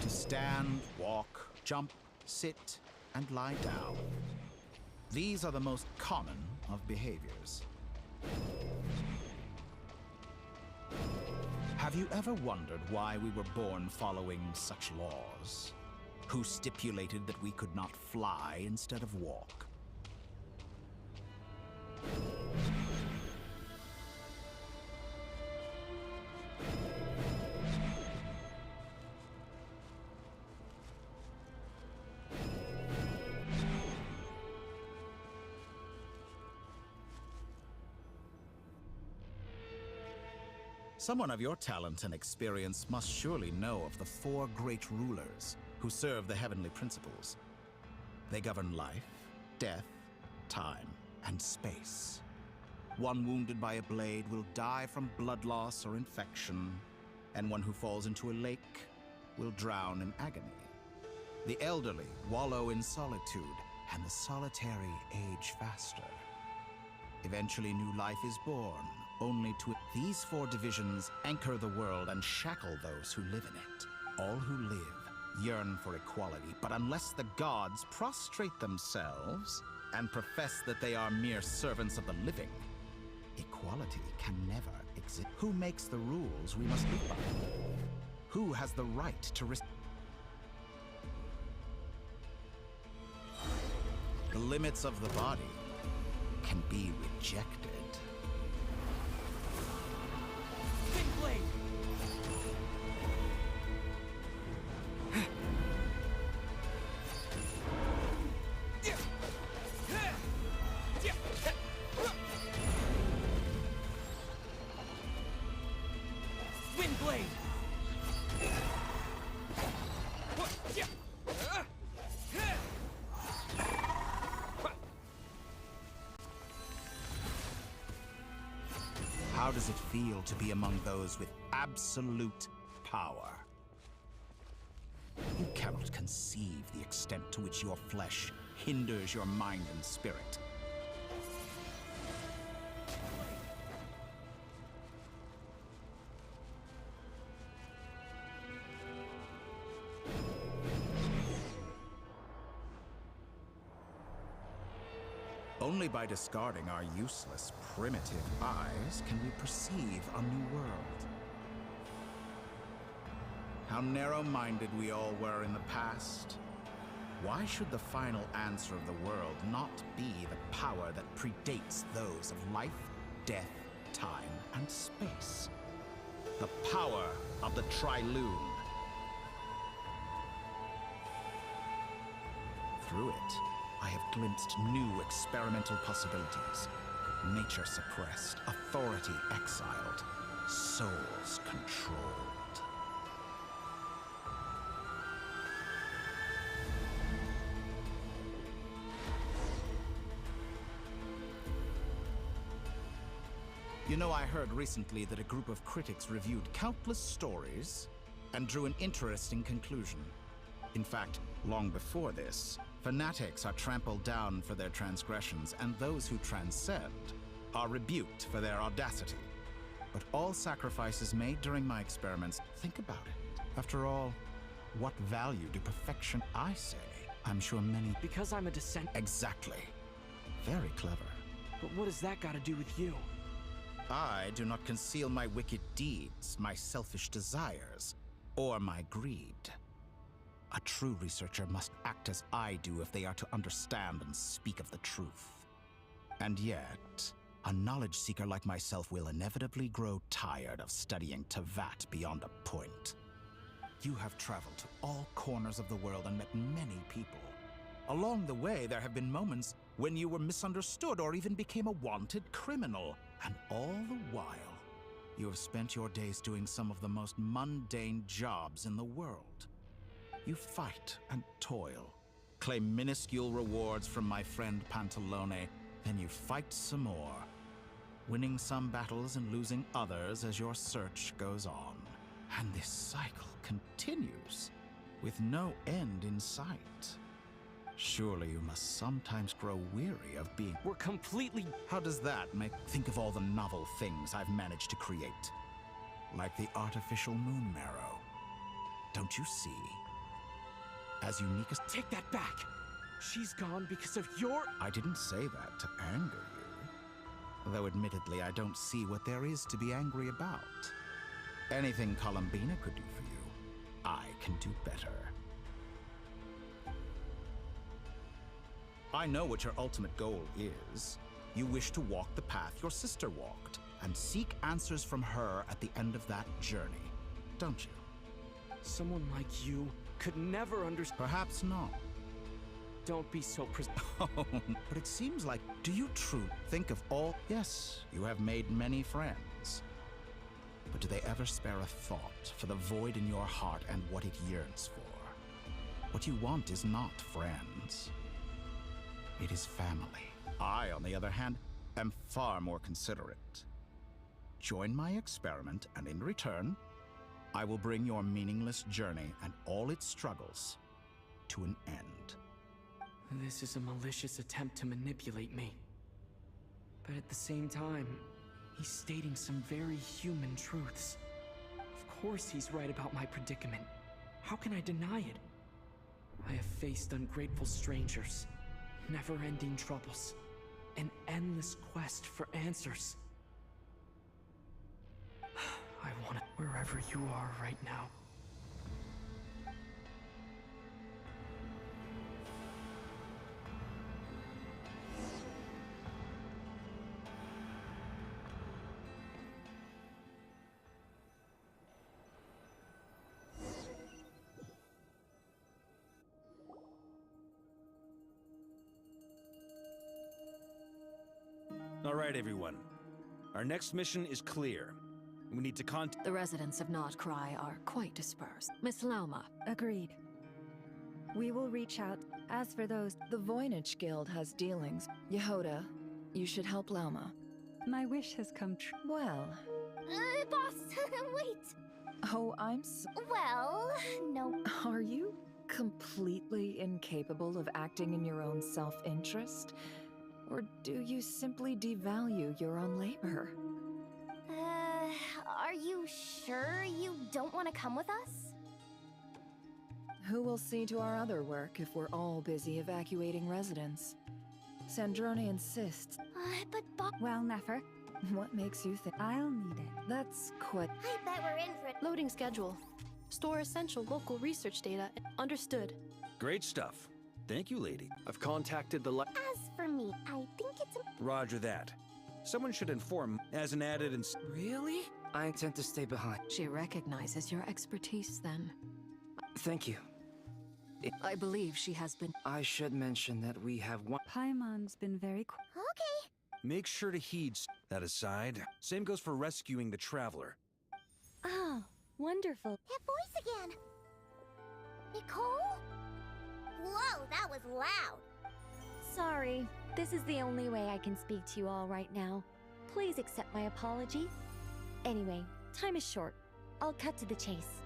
To stand, walk, jump, sit, and lie down. These are the most common of behaviors. Have you ever wondered why we were born following such laws? Who stipulated that we could not fly instead of walk? Someone of your talent and experience must surely know of the 4 great rulers who serve the heavenly principles. They govern life, death, time, and space. One wounded by a blade will die from blood loss or infection, and one who falls into a lake will drown in agony. The elderly wallow in solitude, and the solitary age faster. Eventually, new life is born, only to... These 4 divisions anchor the world and shackle those who live in it. All who live yearn for equality, but unless the gods prostrate themselves and profess that they are mere servants of the living, equality can never exist. Who makes the rules we must live by? Who has the right to risk? The limits of the body can be rejected. Blade! Windblade! How does it feel to be among those with absolute power? You cannot conceive the extent to which your flesh hinders your mind and spirit. Only by discarding our useless, primitive eyes can we perceive a new world. How narrow-minded we all were in the past. Why should the final answer of the world not be the power that predates those of life, death, time, and space? The power of the Triloon. Through it, I have glimpsed new experimental possibilities. Nature suppressed, authority exiled, souls controlled. You know, I heard recently that a group of critics reviewed countless stories and drew an interesting conclusion. In fact, long before this, fanatics are trampled down for their transgressions, and those who transcend are rebuked for their audacity. But all sacrifices made during my experiments, think about it. After all, what value do perfection? I say, I'm sure many... Because I'm a descent... Exactly. Very clever. But what does that got to do with you? I do not conceal my wicked deeds, my selfish desires, or my greed. A true researcher must act as I do if they are to understand and speak of the truth. And yet, a knowledge seeker like myself will inevitably grow tired of studying Teyvat beyond a point. You have traveled to all corners of the world and met many people. Along the way, there have been moments when you were misunderstood or even became a wanted criminal. And all the while, you have spent your days doing some of the most mundane jobs in the world. You fight and toil, claim minuscule rewards from my friend Pantalone, then you fight some more, winning some battles and losing others as your search goes on. And this cycle continues, with no end in sight. Surely you must sometimes grow weary of being— We're completely— How does that make— Think of all the novel things I've managed to create. Like the artificial moon marrow. Don't you see? As unique as— Take that back! She's gone because of your— I didn't say that to anger you. Though admittedly, I don't see what there is to be angry about. Anything Columbina could do for you, I can do better. I know what your ultimate goal is. You wish to walk the path your sister walked, and seek answers from her at the end of that journey, don't you? Someone like you could never understand. Perhaps not. Don't be so Oh, but it seems like— Do you truly think of all— Yes, you have made many friends. But do they ever spare a thought for the void in your heart and what it yearns for? What you want is not friends. It is family. I, on the other hand, am far more considerate. Join my experiment, and in return, I will bring your meaningless journey and all its struggles to an end. This is a malicious attempt to manipulate me. But at the same time, he's stating some very human truths. Of course he's right about my predicament. How can I deny it? I have faced ungrateful strangers, never-ending troubles, an endless quest for answers. I want it wherever you are right now. All right, everyone. Our next mission is clear. We need to contact— The residents of Not Cry are quite dispersed. Miss Lauma. Agreed. We will reach out. As for those, The Voynich Guild has dealings. Yehoda, you should help Lauma. my wish has come true. Well. Boss, wait. Oh, Well, no. Are you completely incapable of acting in your own self-interest? Or do you simply devalue your own labor? Are you sure you don't want to come with us? Who will see to our other work if we're all busy evacuating residents? Sandrone insists. But Well, Nefer, What makes you think? I'll need it. That's quite— I bet we're in for it. Loading schedule. Store essential local research data. Understood. Great stuff. Thank you, lady. I've contacted the As for me, I think it's Roger that. Someone should inform as an added and— Really? I intend to stay behind. She recognizes your expertise then. Thank you. I believe she has been— I should mention that we have one— Paimon's been very Okay. Make sure to heed that aside. Same goes for rescuing the traveler. Oh, wonderful. That voice again. Nicole? Whoa, that was loud. Sorry, this is the only way I can speak to you all right now. Please accept my apology. Anyway, time is short. I'll cut to the chase.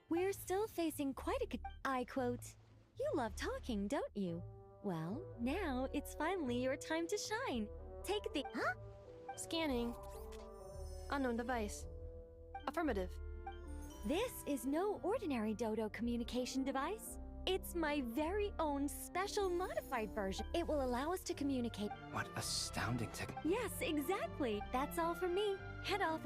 We're still facing quite a— I quote, "You love talking, don't you? Well, now it's finally your time to shine. Take the— Huh? Scanning. Unknown device. Affirmative. This is no ordinary Dodo communication device. It's my very own special modified version. It will allow us to communicate— What astounding tech— Yes, exactly. That's all from me. Head off.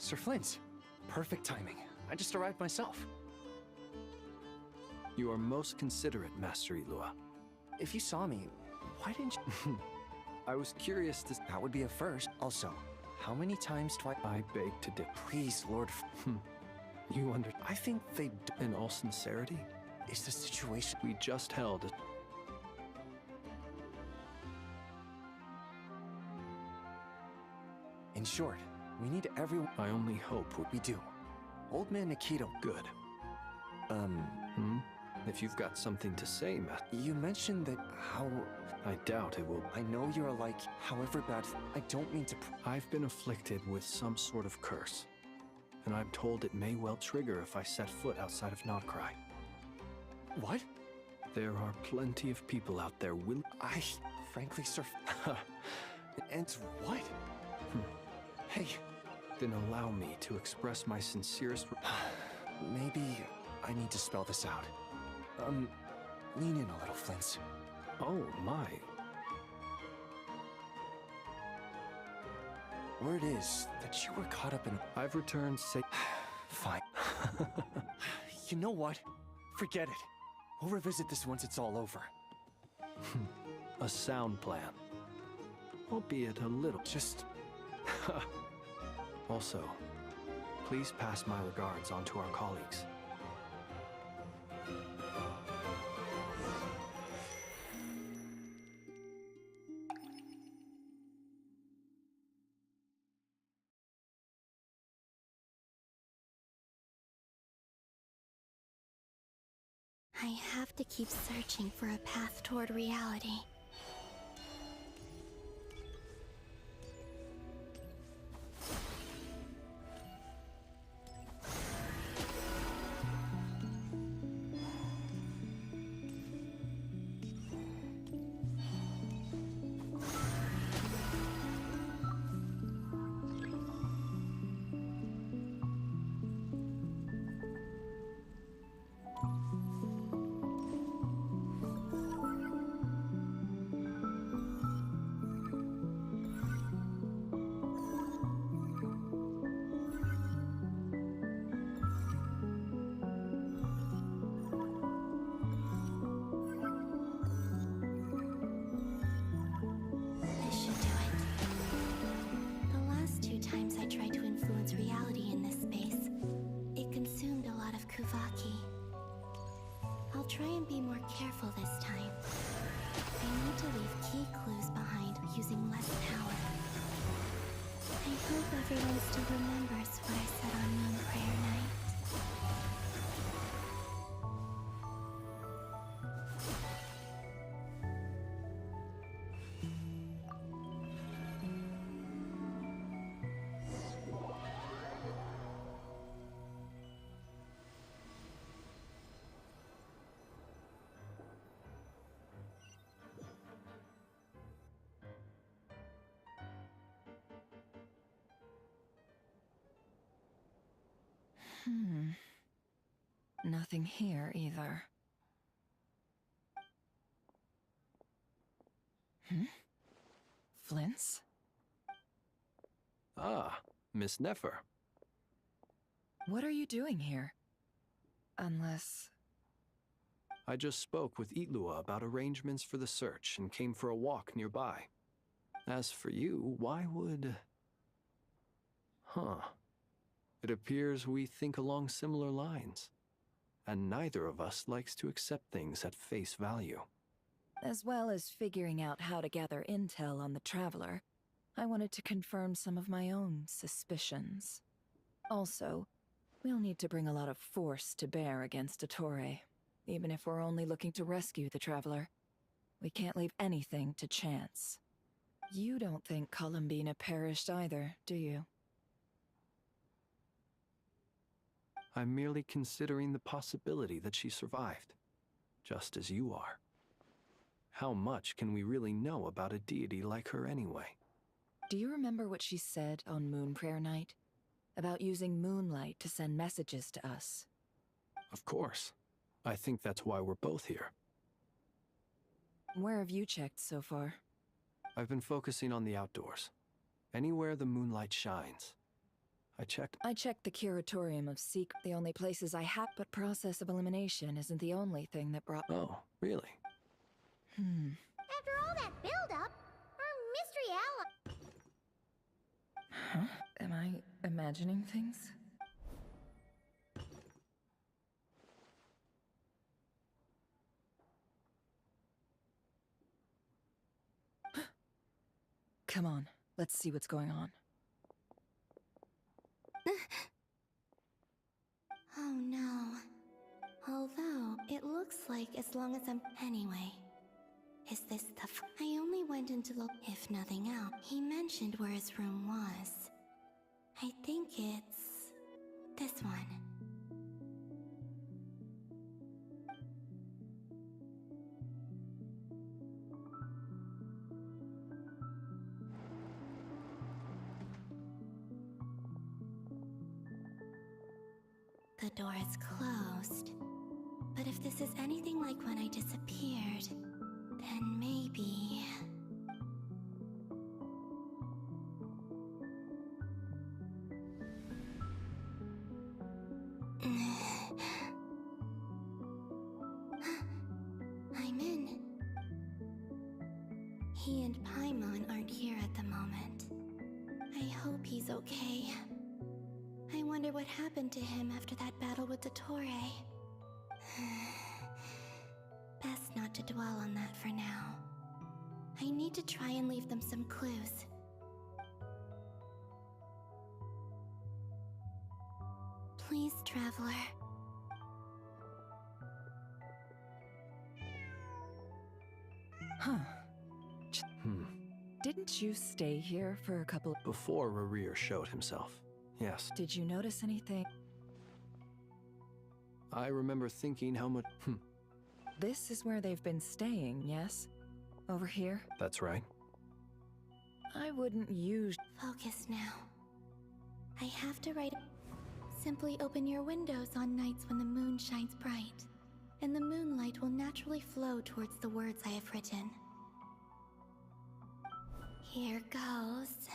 Sir Flint, perfect timing. I just arrived myself. You are most considerate, Master Ilua. If you saw me, why didn't you? I was curious to... That would be a first. Also, how many times do I beg to differ. Please, Lord... You under... I think they... In all sincerity? Is the situation... We just held a... In short, we need everyone... I only hope we do. Old man Nikito... Good. If you've got something to say, Matt... You mentioned that how... I doubt it will... I know you're like, however bad... I don't mean to... I've been afflicted with some sort of curse. And I'm told it may well trigger if I set foot outside of Notcry. What? There are plenty of people out there will... Frankly, sir... And what? Hey... Then allow me to express my sincerest... Maybe I need to spell this out. Lean in a little, Flint. Oh, my. Word is that you were caught up in... I've returned safe... Fine. You know what? Forget it. We'll revisit this once it's all over. A sound plan. Albeit a little... Just... Also, please pass my regards on to our colleagues. I have to keep searching for a path toward reality. I'll try and be more careful this time. I need to leave key clues behind using less power. I hope everyone still remembers what I said on Moon Prayer Night. Nothing here either. Flint's? Ah, Miss Nefer. What are you doing here? Unless... I just spoke with Itlua about arrangements for the search and came for a walk nearby. As for you, why would... It appears we think along similar lines. And neither of us likes to accept things at face value. As well as figuring out how to gather intel on the Traveler, I wanted to confirm some of my own suspicions. Also, we'll need to bring a lot of force to bear against Dottore, even if we're only looking to rescue the Traveler. We can't leave anything to chance. You don't think Columbina perished either, do you? I'm merely considering the possibility that she survived, just as you are. How much can we really know about a deity like her anyway? Do you remember what she said on Moon Prayer Night? About using moonlight to send messages to us? Of course. I think that's why we're both here. Where have you checked so far? I've been focusing on the outdoors. Anywhere the moonlight shines. I checked the curatorium of the only places I have, but process of elimination isn't the only thing that brought. Oh, really? After all that build-up, our mystery ally... Huh? Am I imagining things? Come on, let's see what's going on. Oh no. Although, it looks like as long as I'm... Anyway. Is this the I only went into the... If nothing else, he mentioned where his room was. I think it's... this one. The door is closed. But if this is anything like when I disappeared, then maybe... I'm in. He and Paimon aren't here at the moment. I hope he's okay. I wonder what happened to him after that battle with Dottore. Best not to dwell on that for now. I need to try and leave them some clues. Please, Traveler. Huh. Didn't you stay here for a couple... Before Rerir showed himself, yes. Did you notice anything? I remember thinking how much... This is where they've been staying, yes? Over here? That's right. I wouldn't use... Focus now. I have to write... Simply open your windows on nights when the moon shines bright, and the moonlight will naturally flow towards the words I have written. Here goes.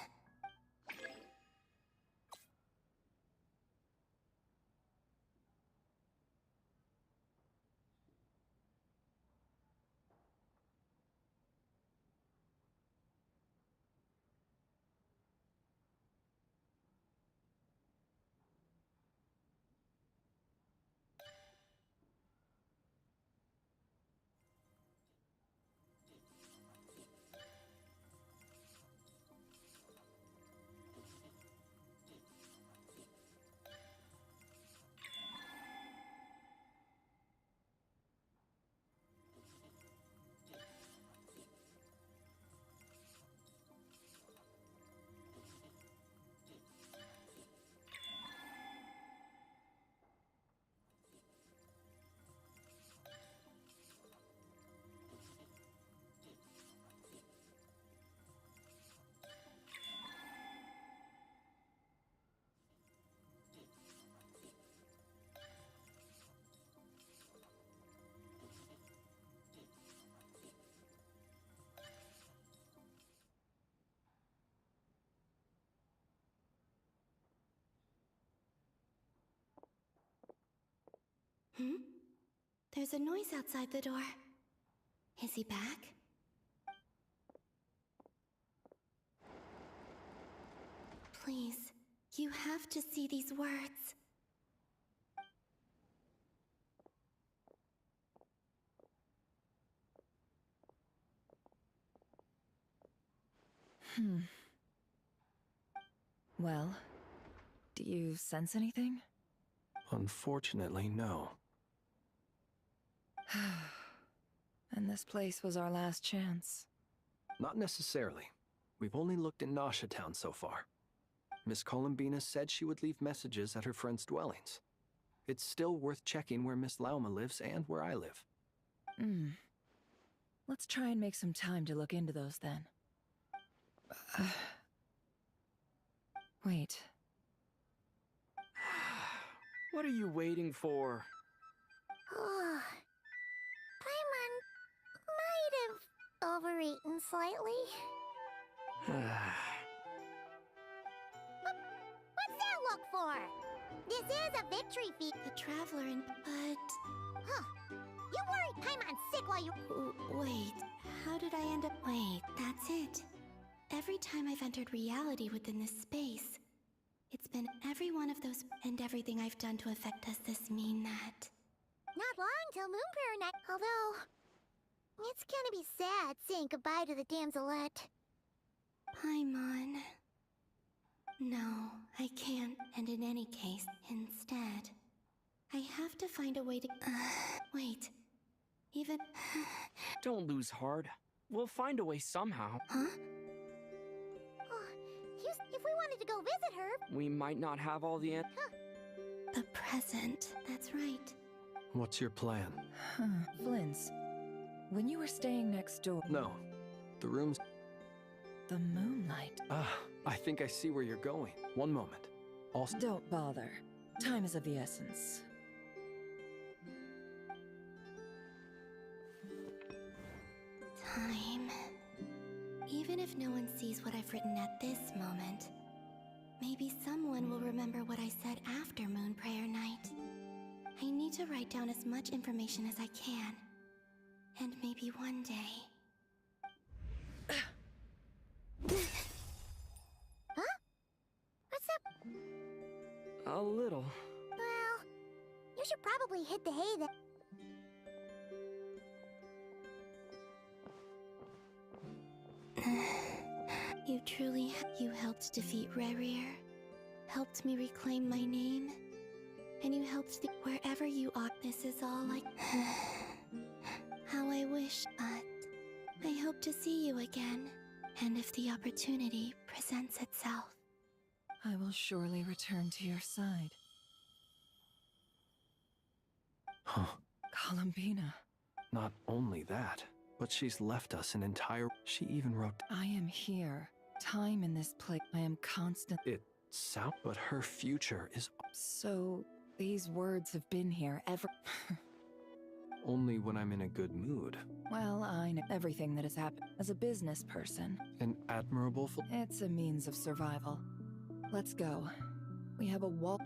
There's a noise outside the door. Is he back? Please, you have to see these words. Well, do you sense anything? Unfortunately, no. And this place was our last chance. Not necessarily. We've only looked in Nasha Town so far. Miss Columbina said she would leave messages at her friends' dwellings. It's still worth checking where Miss Lauma lives and where I live. Let's try and make some time to look into those then. Wait. What are you waiting for? Paimon might have overeaten slightly. What's that entry fee. The Traveler and... but... Huh. You worried Paimon's sick while you... Wait, how did I end up... Wait, that's it. Every time I've entered reality within this space, it's been every one of those... And everything I've done to affect does this mean that... Not long till Moon Prayer Night. Although, it's gonna be sad saying goodbye to the damselette. Paimon... No, I can't. And in any case, instead, I have to find a way to... wait. Even... Don't lose heart. We'll find a way somehow. Huh? If we wanted to go visit her... We might not have all the The present. That's right. What's your plan? Flint's. When you were staying next door... No. The room's... The moonlight. I think I see where you're going. One moment. Also... Don't bother. Time is of the essence. Time. Even if no one sees what I've written at this moment, maybe someone will remember what I said after Moon Prayer Night. I need to write down as much information as I can. And maybe one day... Huh? What's up? A little. Well, you should probably hit the hay then. You truly... You helped defeat Rerir, helped me reclaim my name, and you helped the... Wherever you are, this is all like... How I wish, but... I hope to see you again, and if the opportunity presents itself. I will surely return to your side. Huh. Columbina. Not only that, but she's left us an entire... She even wrote... I am here. Time in this place. I am constant... It sound... But her future is... So, these words have been here ever... Only when I'm in a good mood. Well, I know everything that has happened. As a business person... An admirable... It's a means of survival. Let's go. We have a wall...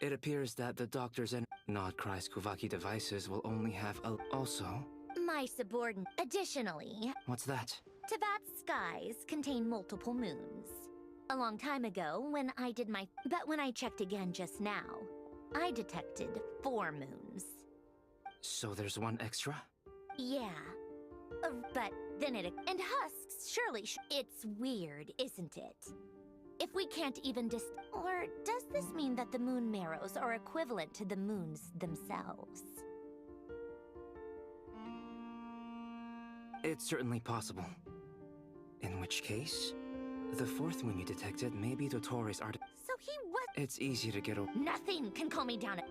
It appears that the doctors and not-Christ Kuvaki devices will only have a... Also... My subordinate. Additionally... What's that? Teyvat's skies contain multiple moons. A long time ago, when I did my... But when I checked again just now, I detected 4 moons. So there's one extra? Yeah. But then it... And husks, surely... It's weird, isn't it? If we can't even Or does this mean that the moon marrows are equivalent to the moons themselves? It's certainly possible. In which case, the 4th moon you detected may be Dotori's art. So he was... It's easy to get over. Nothing can calm me down.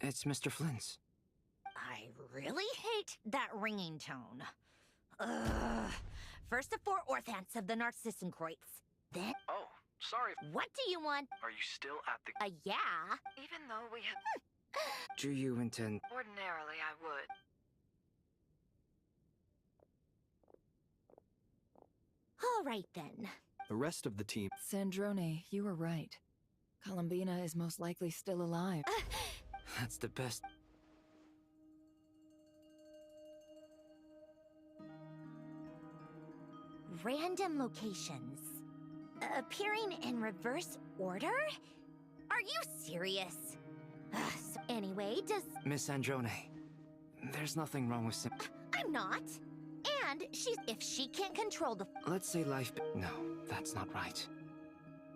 It's Mr. Flint's. I really hate that ringing tone. Ugh. First the 4 Orthants of the Narcissenkreuz. Then... Oh, sorry. What do you want? Are you still at the... Yeah. Even though we have... Do you intend... Ordinarily, I would. All right, then. The rest of the team... Sandrone, you were right. Columbina is most likely still alive. That's the best... Random locations. Appearing in reverse order? Are you serious? So anyway, does... Miss Androne, there's nothing wrong with Sim... I'm not. And if she can't control the... Let's say life... No, that's not right.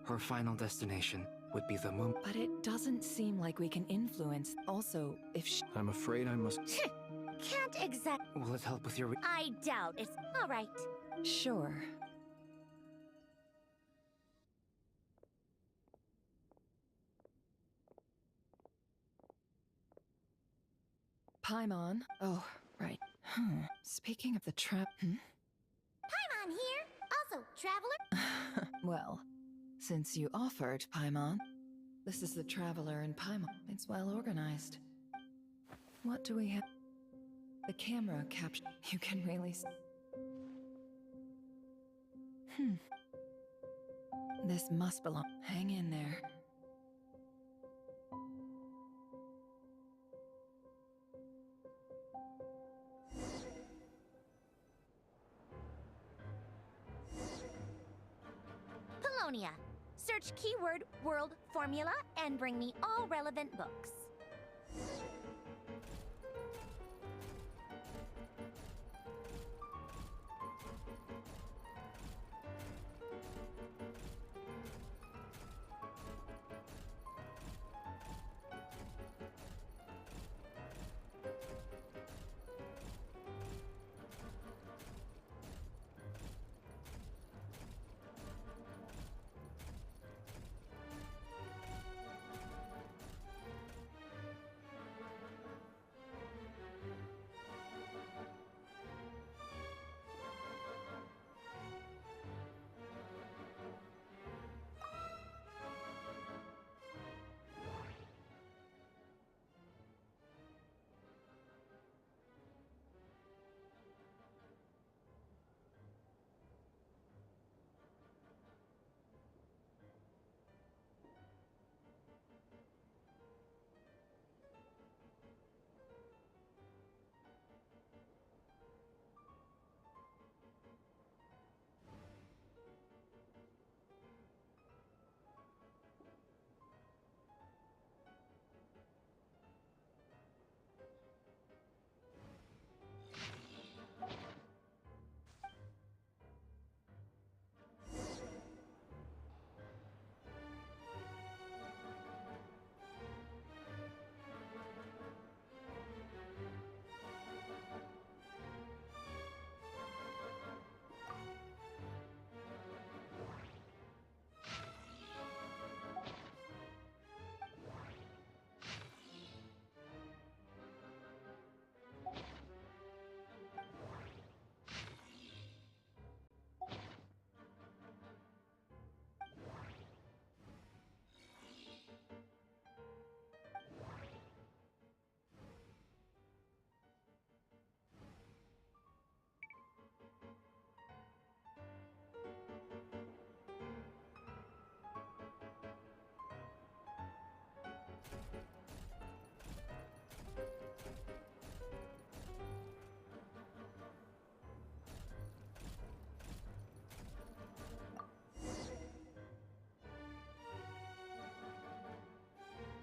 Her final destination would be the moon... But it doesn't seem like we can influence... Also, if she... I'm afraid I must... Can't exact... Will it help with your... I doubt it's... All right. Sure. Paimon. Oh, right. Speaking of the trap. Paimon here! Also, traveler! Well, since you offered, Paimon, this is the Traveler in Paimon. It's well organized. What do we have? The camera capture. You can really This must belong. Hang in there. Polonia. Search keyword world formula and bring me all relevant books.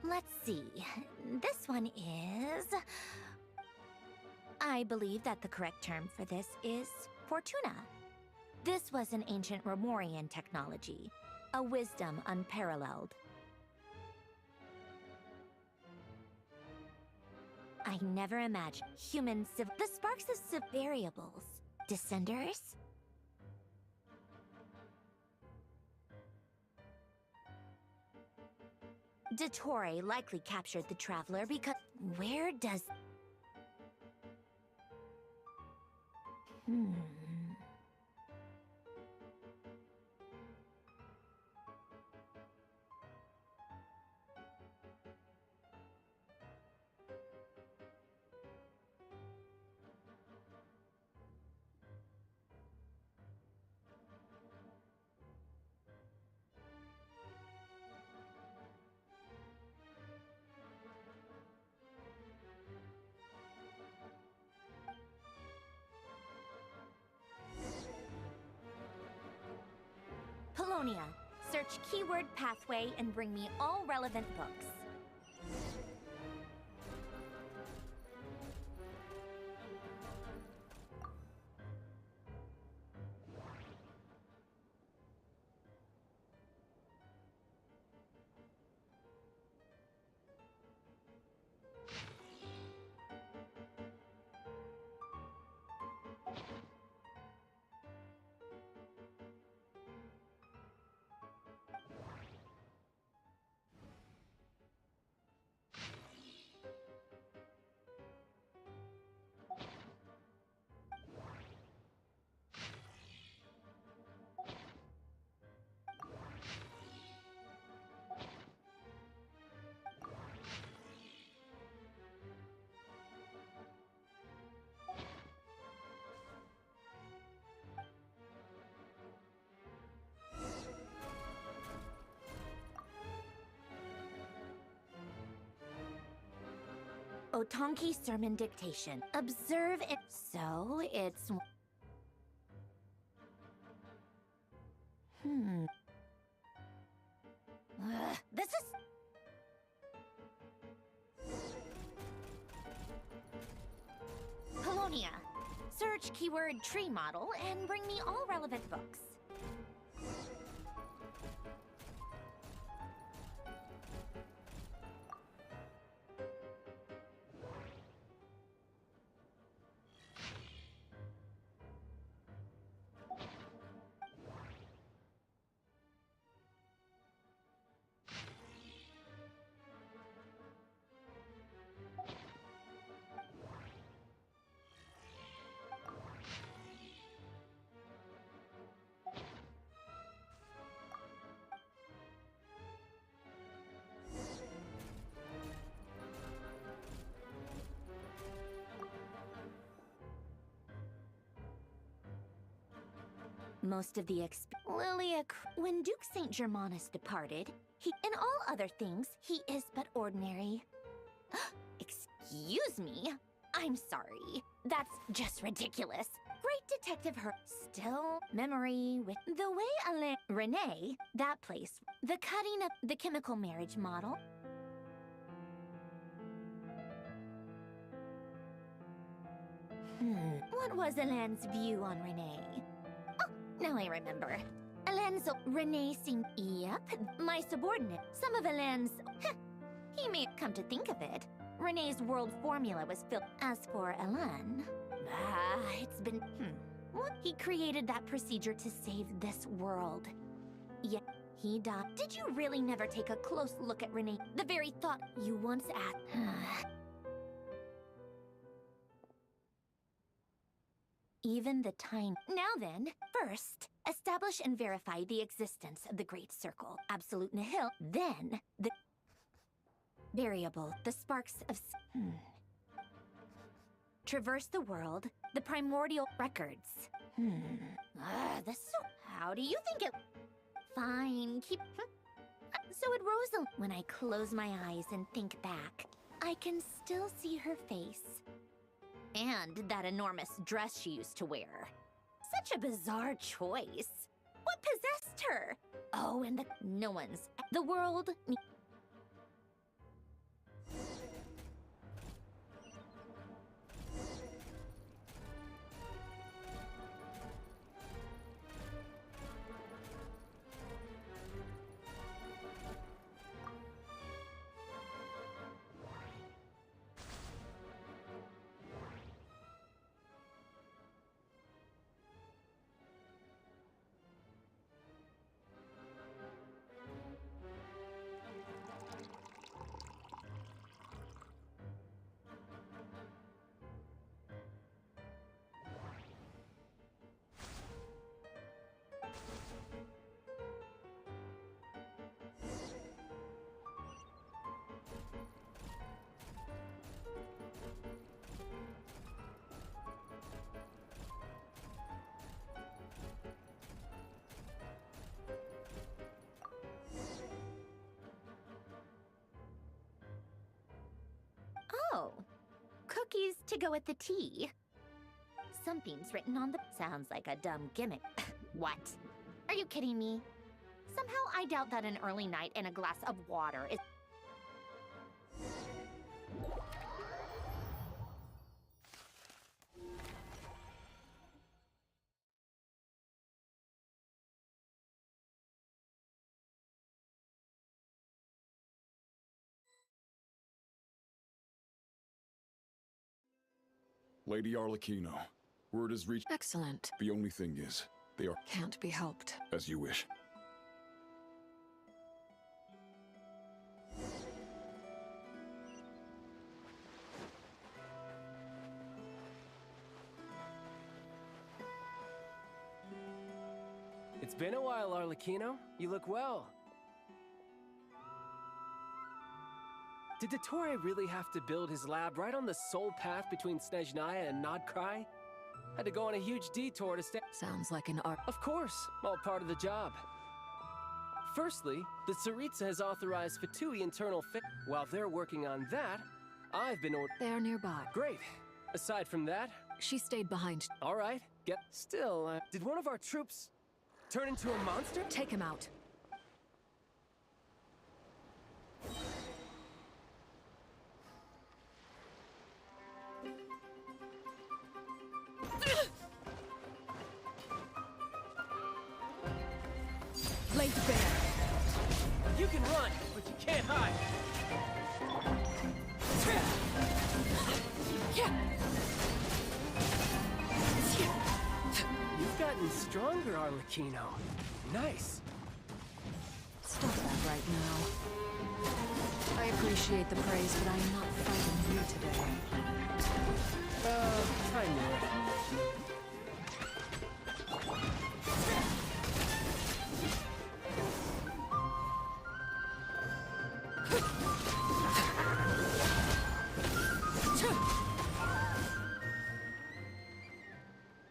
Let's see. This one is... I believe that the correct term for this is Fortuna. This was an ancient Romorian technology, a wisdom unparalleled. I never imagined human the sparks of variables. Descenders? Dottore likely captured the Traveler because... Where does... Polonia. Search keyword pathway and bring me all relevant books. Otonki sermon dictation. Observe it. So it's... This is... Colonia. Search keyword tree model and bring me all relevant books. Most of the when Duke St. Germanus departed, in all other things, he is but ordinary. Excuse me? I'm sorry. That's just ridiculous. Great Detective Her. Still memory with the way Renee, that place, the cutting of the chemical marriage model. What was Helene's view on Renee? Now I remember. Helene's... Renee seemed... Yep, my subordinate. Some of Helene's... He may come to think of it. Renee's world formula was filled... As for Helene... it's been... What? He created that procedure to save this world. Yet, he died. Did you really never take a close look at Renee? The very thought you once asked... Even the time. Now then, first, establish and verify the existence of the Great Circle, absolute nihil. Then, the variable, the sparks of... Traverse the world, the primordial records. How do you think it... Fine, keep... So at Rosa, when I close my eyes and think back, I can still see her face. And that enormous dress she used to wear. Such a bizarre choice. What possessed her? Oh, and no one's... The world... Oh, cookies to go with the tea. Something's written on the... Sounds like a dumb gimmick. What? Are you kidding me? Somehow I doubt that an early night and a glass of water is... Lady Arlecchino, word has reached... Excellent. The only thing is, they are... Can't be helped. As you wish. It's been a while, Arlecchino. You look well. Did Dottore really have to build his lab right on the sole path between Snezhnaya and Nodcry? Had to go on a huge detour to stay... Sounds like an art... Of course, all part of the job. Firstly, the Tsaritsa has authorized Fatui internal fit. While they're working on that, I've been They're nearby. Great. Aside from that... She stayed behind. All right. Still, did one of our troops turn into a monster? Take him out. Laid bare. You can run, but you can't hide. You've gotten stronger, Arlecchino. Nice. Stop that right now. I appreciate the praise, but I am not fighting you today. I knew it.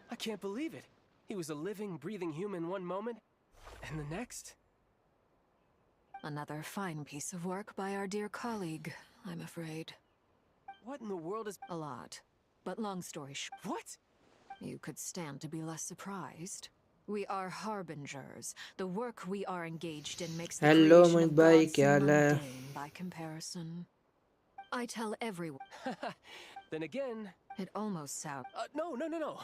I can't believe it. He was a living, breathing human one moment, and the next... Another fine piece of work by our dear colleague, I'm afraid. What in the world is... A lot. But long story short... What? You could stand to be less surprised. We are harbingers. The work we are engaged in makes the Hello, creation my of boy, gods kya haal hai? mundane by comparison. I tell everyone... Then again... It almost sounds... No.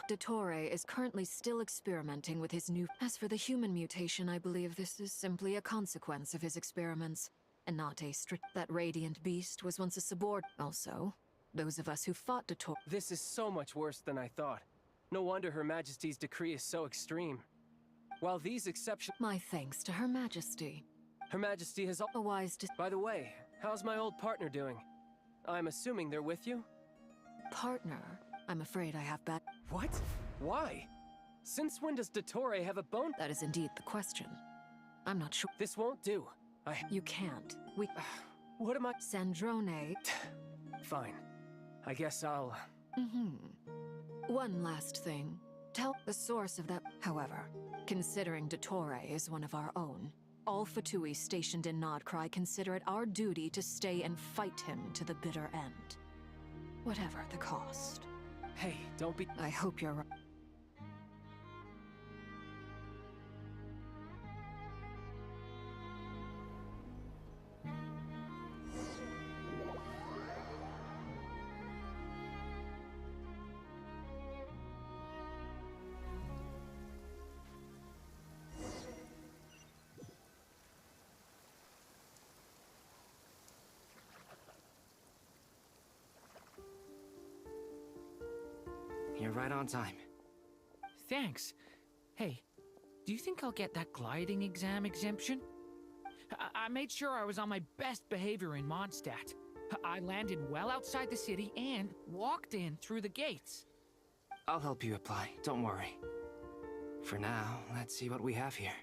Dottore is currently still experimenting with his new... As for the human mutation, I believe this is simply a consequence of his experiments, and not a That radiant beast was once a subordinate. Also, those of us who fought Dottore... This is so much worse than I thought. No wonder Her Majesty's decree is so extreme. While these exceptions... My thanks to Her Majesty. Her Majesty has... A wise... By the way, how's my old partner doing? I'm assuming they're with you? Partner? I'm afraid I have bad... What? Why? Since when does Dottore have a bone? That is indeed the question. I'm not sure. This won't do. You can't. We... What am I... Sandrone... Fine. I guess I'll... One last thing. Tell the source of that... However, considering Dottore is one of our own, all Fatui stationed in Nodcry consider it our duty to stay and fight him to the bitter end. Whatever the cost. Hey, don't be... I hope you're right. You're right on time. Thanks. Hey, do you think I'll get that gliding exam exemption? I made sure I was on my best behavior in Mondstadt. I landed well outside the city and walked in through the gates. I'll help you apply, don't worry. For now, let's see what we have here.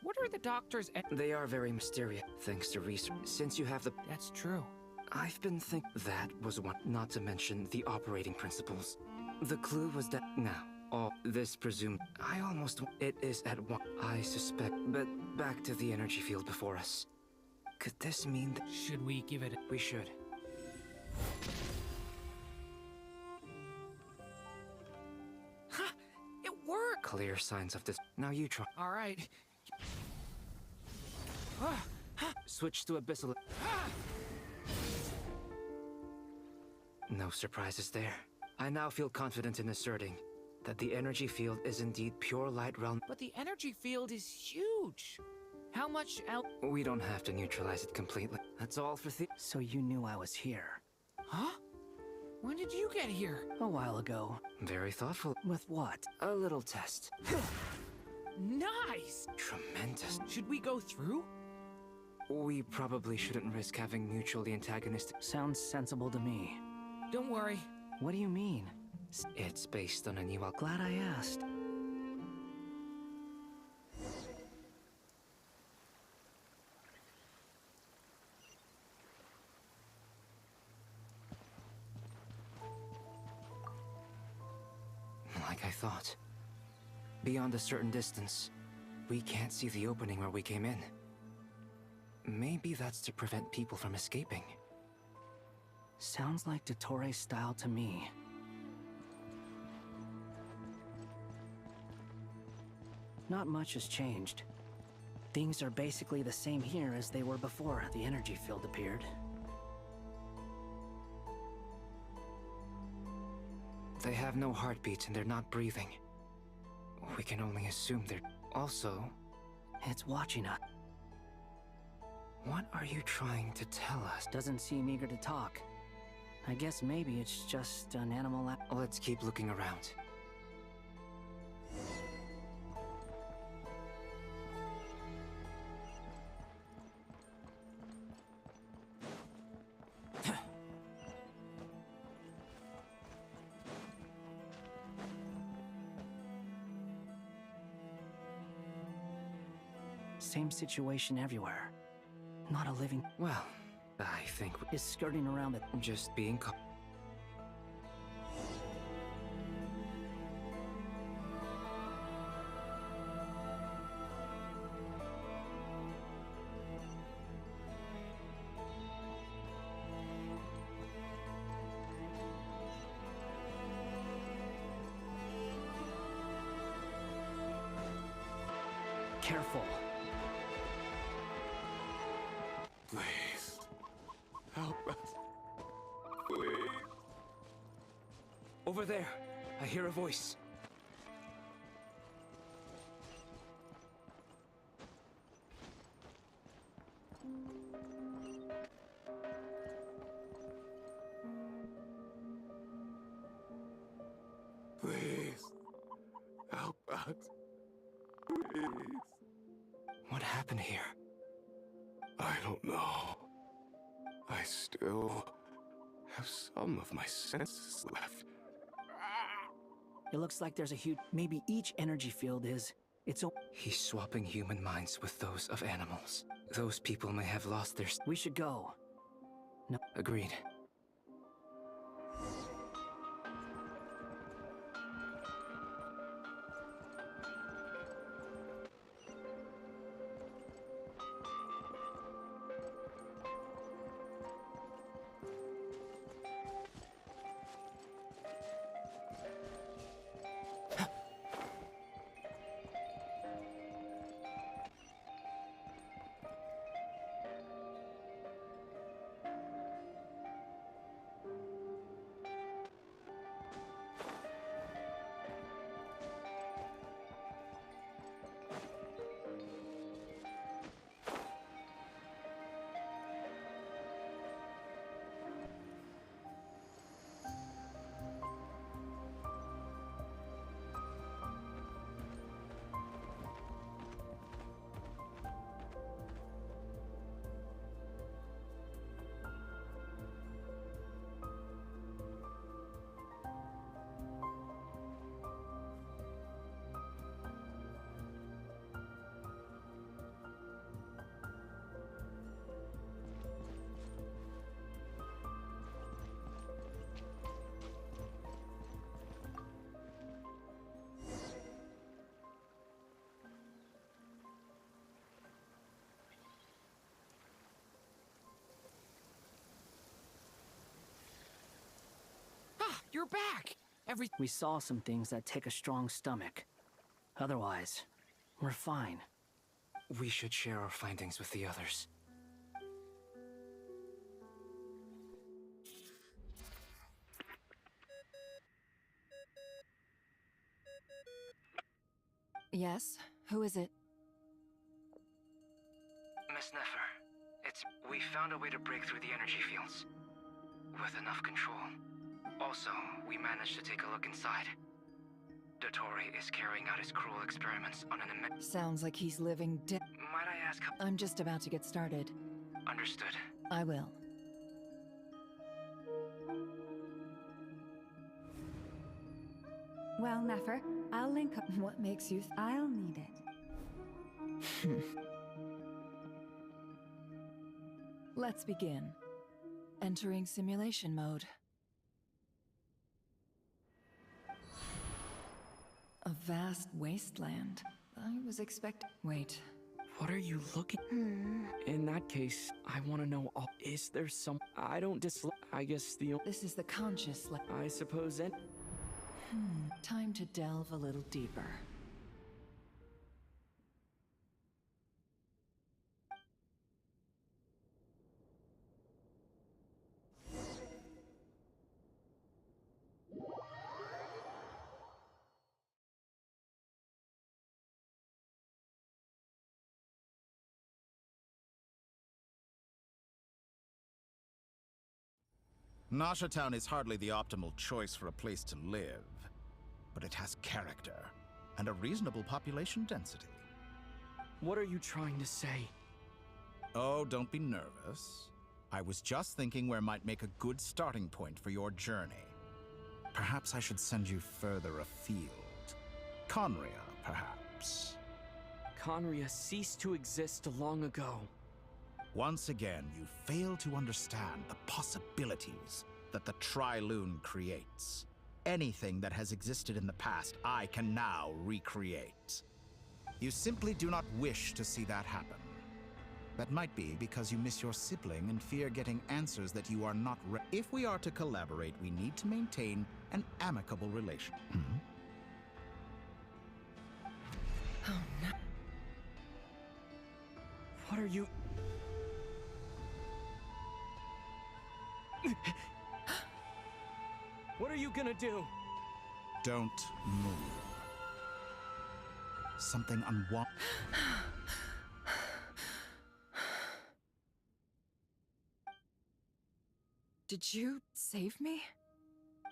What are the doctors and... They are very mysterious, thanks to research. Since you have the... That's true. I've been thinking that was one, not to mention the operating principles. The clue was that now, all this presumed, I almost, it is at one, I suspect, but back to the energy field before us. Could this mean that... Should we give it a... We should. Ha! It worked! Clear signs of this. Now you try. All right. Switch to abyssal. No surprises there. I now feel confident in asserting that the energy field is indeed pure light realm. But the energy field is huge. How much else? We don't have to neutralize it completely. That's all for the... So you knew I was here? Huh? When did you get here? A while ago. Very thoughtful. With what? A little test. Nice! Tremendous. Should we go through? We probably shouldn't risk having mutually antagonistic... Sounds sensible to me. Don't worry. What do you mean? It's based on a new... Glad I asked. Like I thought. Beyond a certain distance, we can't see the opening where we came in. Maybe that's to prevent people from escaping. Sounds like Dottore style to me. Not much has changed. Things are basically the same here as they were before the energy field appeared. They have no heartbeats and they're not breathing. We can only assume they're... Also, it's watching us. What are you trying to tell us? Doesn't seem eager to talk. I guess maybe it's just an animal... Let's keep looking around. Same situation everywhere. Not a living... Well, I think... is skirting around it. Just being... Careful. Please. Help us. Please. Over there. I hear a voice. Please. Help us. Please. What happened here? I don't know. I still have some of my senses left. It looks like there's a huge... Maybe each energy field is... It's a... He's swapping human minds with those of animals. Those people may have lost their... We should go. No. Agreed. You're back! We saw some things that take a strong stomach. Otherwise, we're fine. We should share our findings with the others. Yes? Who is it? Miss Nefer, we found a way to break through the energy fields. With enough control. Also, we managed to take a look inside. Dottore is carrying out his cruel experiments on an immense... Sounds like he's living dead. Might I ask how... I'm just about to get started. Understood. I will. Well, Nefer, I'll link up. What makes you... I'll need it. Let's begin. Entering simulation mode. A vast wasteland. I was expecting... Wait, What are you looking? In that case, I want to know all. Is there some? I don't dislike. I guess the. This is the conscious. I suppose it. Time to delve a little deeper. Nasha Town is hardly the optimal choice for a place to live, but it has character and a reasonable population density. What are you trying to say? Oh, don't be nervous. I was just thinking where might make a good starting point for your journey. Perhaps I should send you further afield. Conria, perhaps. Conria ceased to exist long ago. Once again, you fail to understand the possibilities that the Tri-Lune creates. Anything that has existed in the past, I can now recreate. You simply do not wish to see that happen. That might be because you miss your sibling and fear getting answers that you are not ready. If we are to collaborate, we need to maintain an amicable relation. Oh no. What are you... What are you gonna do? Don't move. Something unwanted. Did you save me?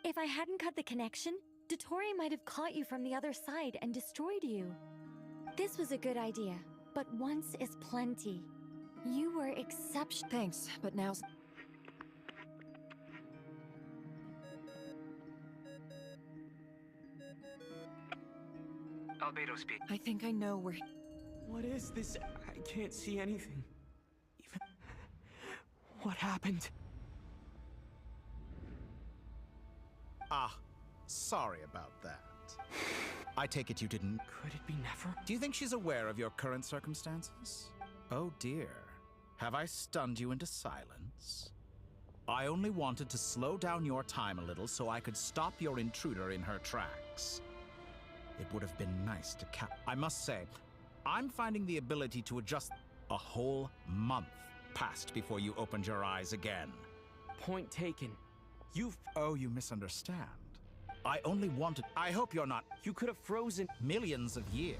If I hadn't cut the connection, Dottore might have caught you from the other side and destroyed you. This was a good idea, but once is plenty. You were exceptional. Thanks, but now... Albedo speak. I think I know where... What is this? I can't see anything. Even... What happened? Ah, sorry about that. I take it you didn't... Could it be never? Do you think she's aware of your current circumstances? Oh dear. Have I stunned you into silence? I only wanted to slow down your time a little so I could stop your intruder in her tracks. It would have been nice to I must say, I'm finding the ability to adjust. A whole month passed before you opened your eyes again. Point taken. Oh, you misunderstand. I only wanted... I hope you're not... You could have frozen... Millions of years.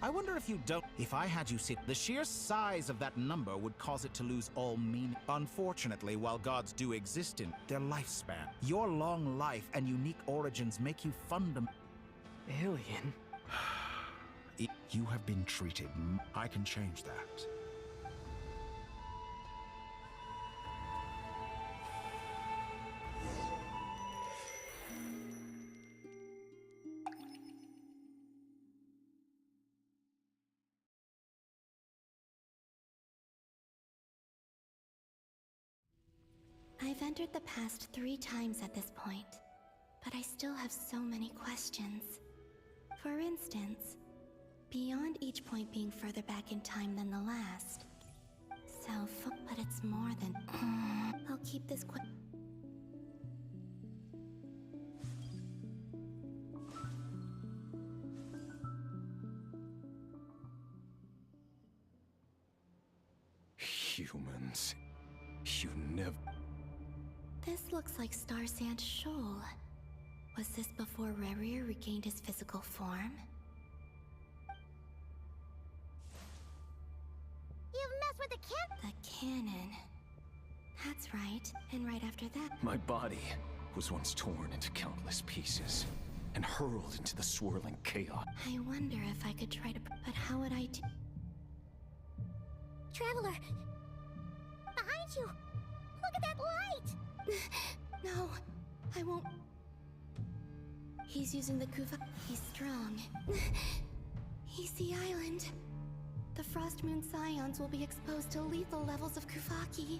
I wonder if you don't... If I had you sit... The sheer size of that number would cause it to lose all meaning. Unfortunately, while gods do exist in their lifespan, your long life and unique origins make you fundamental... Alien? You have been treated. I can change that. I've entered the past 3 times at this point, but I still have so many questions. For instance, beyond each point being further back in time than the last. But it's more than... I'll keep this Humans. You never... This looks like Star Sand Shoal. Was this before Rerir regained his physical form? You've messed with the cannon. That's right. And right after that... My body was once torn into countless pieces and hurled into the swirling chaos. I wonder if I could try to... But how would I do... Traveler! Behind you! Look at that light! No, I won't... He's using the Kuva... He's strong. He's the island. The Frost Moon Scions will be exposed to lethal levels of Kuvaki.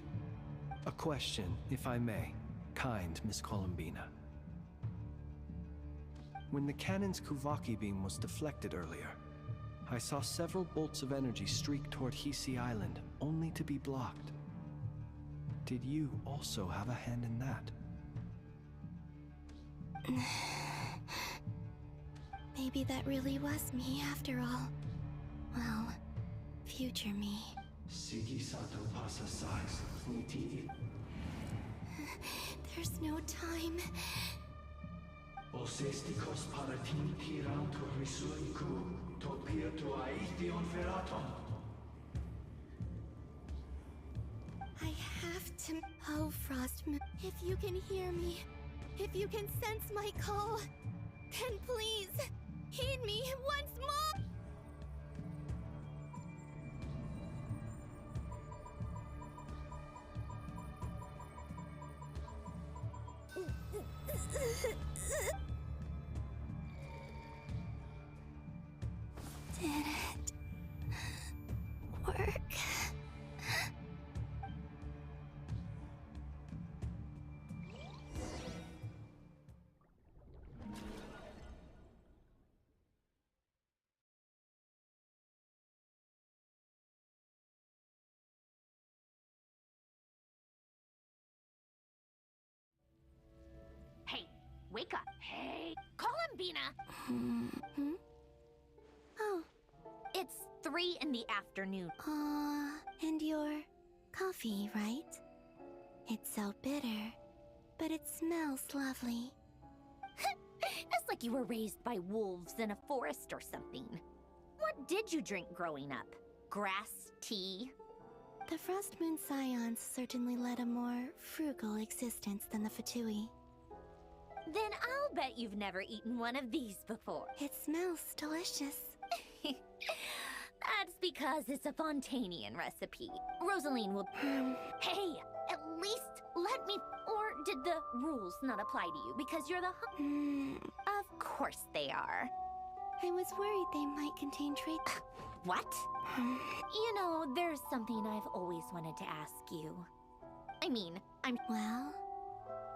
A question, if I may. Kind Miss Columbina. When the cannon's Kuvaki beam was deflected earlier, I saw several bolts of energy streak toward Hisi Island, only to be blocked. Did you also have a hand in that? Maybe that really was me after all. Well, future me. There's no time. I have to. Oh, Frostmoon, if you can hear me, if you can sense my call, then please heed me once more. Did it work? Hey, wake up. Hey, Columbina! Oh. It's 3 in the afternoon. And your coffee, right? It's so bitter, but it smells lovely. It's like you were raised by wolves in a forest or something. What did you drink growing up? Grass tea? The Frostmoon Scions certainly led a more frugal existence than the Fatui. Then I'll bet you've never eaten one of these before. It smells delicious. That's because it's a Fontanian recipe. Rosaline will... Hey, at least let me... Or did the rules not apply to you because you're the... Of course they are. I was worried they might contain traits. What? You know, there's something I've always wanted to ask you. I mean, Well,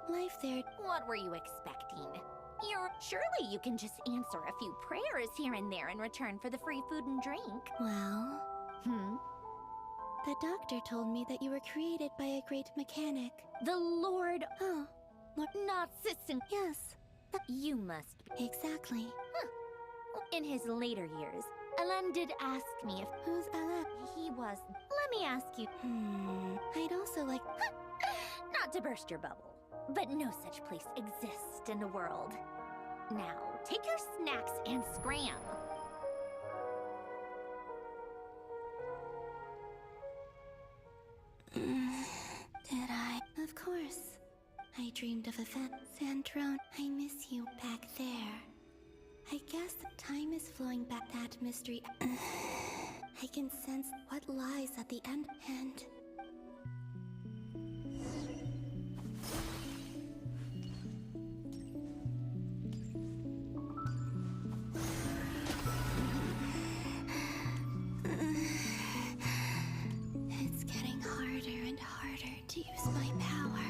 life there... What were you expecting? Surely you can just answer a few prayers here and there in return for the free food and drink. Well... The doctor told me that you were created by a great mechanic. The Lord... Oh. Not Sisson. Yes. You must be. Exactly. In his later years, Alan did ask me if... Who's Alan? He was... Let me ask you... I'd also like... Not to burst your bubble, but no such place exists in the world. Now, take your snacks and scram. Did I? Of course. I dreamed of a Sandrone, I miss you back there. I guess time is flowing back that mystery. I can sense what lies at the end and... It's getting harder and harder to use my power.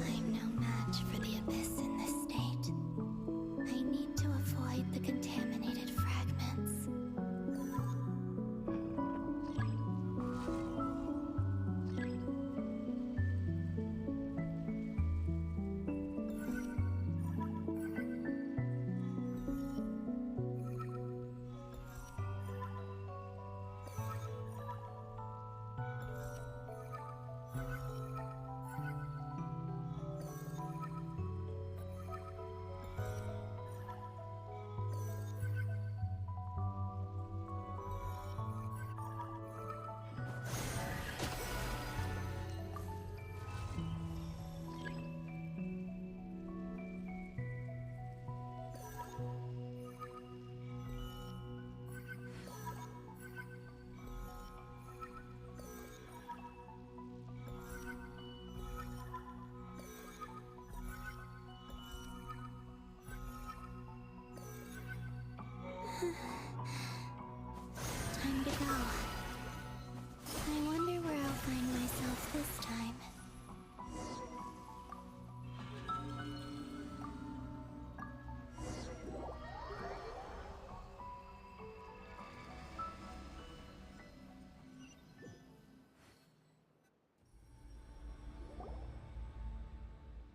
I'm no match for the Abyss in this state. I need to avoid the contaminated fragment.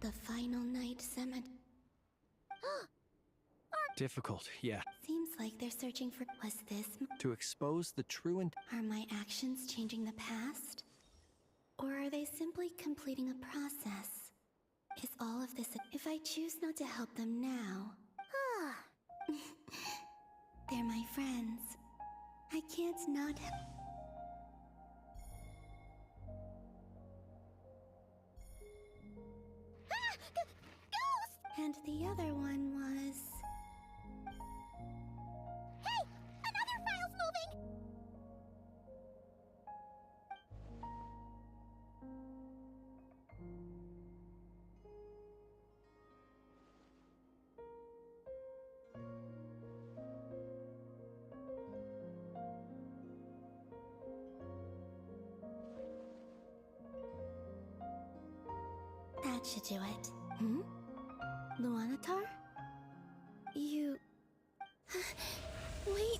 The final night cemetery. Difficult, yeah. Seems like they're searching for. Was this? To expose the true Are my actions changing the past? Or are they simply completing a process? Is all of this if I choose not to help them now? They're my friends. I can't not help. And the other one was... Hey! Another file's moving! That should do it. Hmm? Luanatar? You... Wait!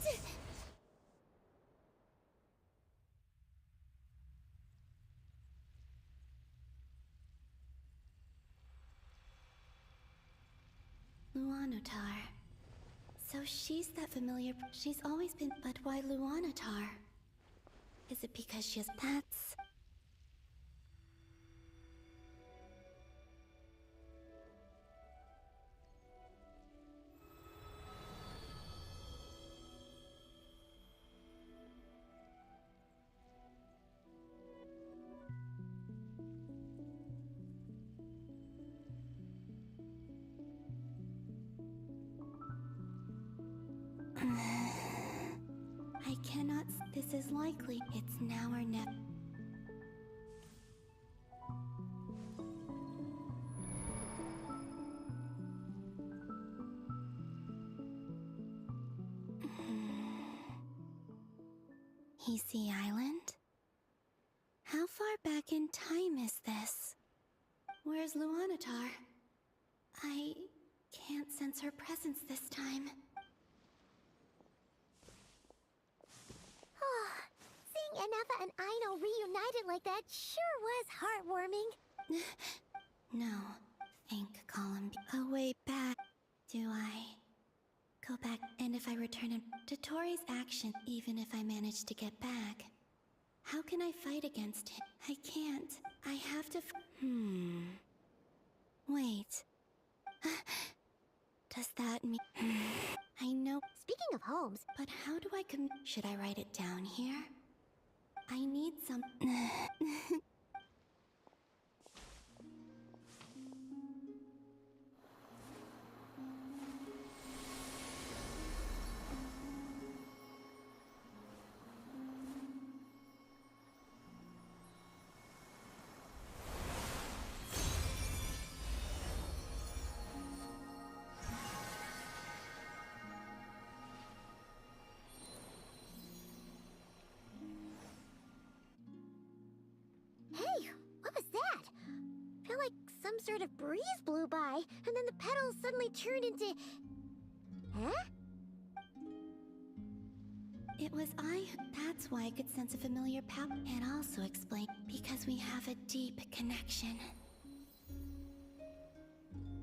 Luanatar. So she's that familiar... She's always been... But why Luanatar? Is it because she has... That's... I cannot... This is likely. It's now or never. Easy Island? How far back in time is this? Where's Luanatar? I can't sense her presence this time. Seeing Eneva and Aino reunited like that sure was heartwarming. No. Think Column. A way back. Do I go back? And if I return him to Tori's action, even if I manage to get back, how can I fight against him? I can't. I have to. Wait. Does that mean... I know... Speaking of homes... But how do I Should I write it down here? I need some... Hey, what was that? Felt like some sort of breeze blew by, and then the petals suddenly turned into... Huh? It was I. That's why I could sense a familiar power. It also explained because we have a deep connection.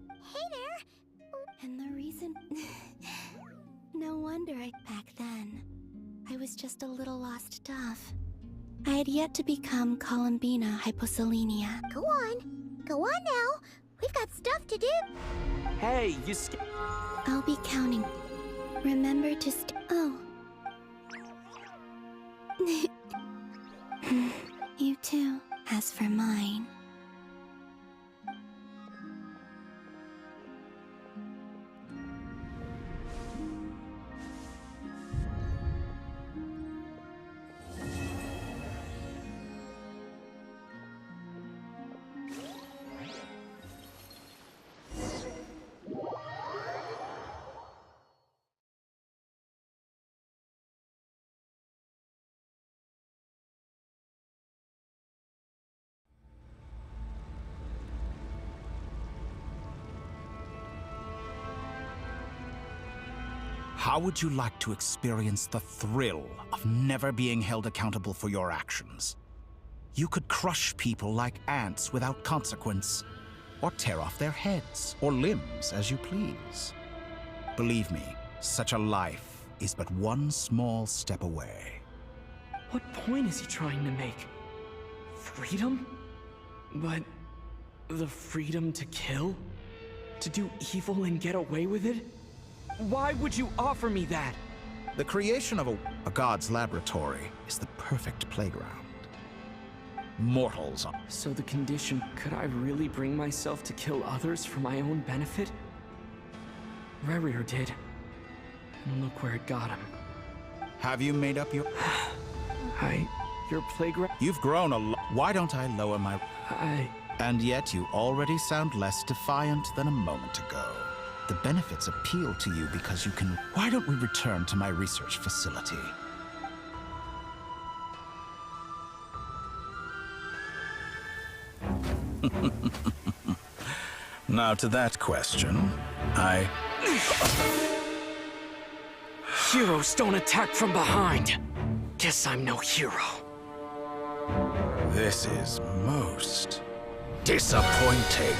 Hey there! And the reason... No wonder back then, I was just a little lost dove. I had yet to become Columbina Hyposelenia. Go on. Go on now. We've got stuff to do. Hey, you I'll be counting. Remember to Oh. You too. As for mine... How would you like to experience the thrill of never being held accountable for your actions? You could crush people like ants without consequence. or tear off their heads or limbs as you please. Believe me, such a life is but one small step away. What point is he trying to make? Freedom? But the freedom to kill? To do evil and get away with it? Why would you offer me that? The creation of a god's laboratory is the perfect playground. Mortals are... So the condition, could I really bring myself to kill others for my own benefit? Rerir did. And look where it got him. Have you made up your... Your playground... You've grown a lot. Why don't I lower my... And yet you already sound less defiant than a moment ago. The benefits appeal to you because you can... Why don't we return to my research facility? Now to that question, Heroes don't attack from behind. Guess I'm no hero. This is most disappointing.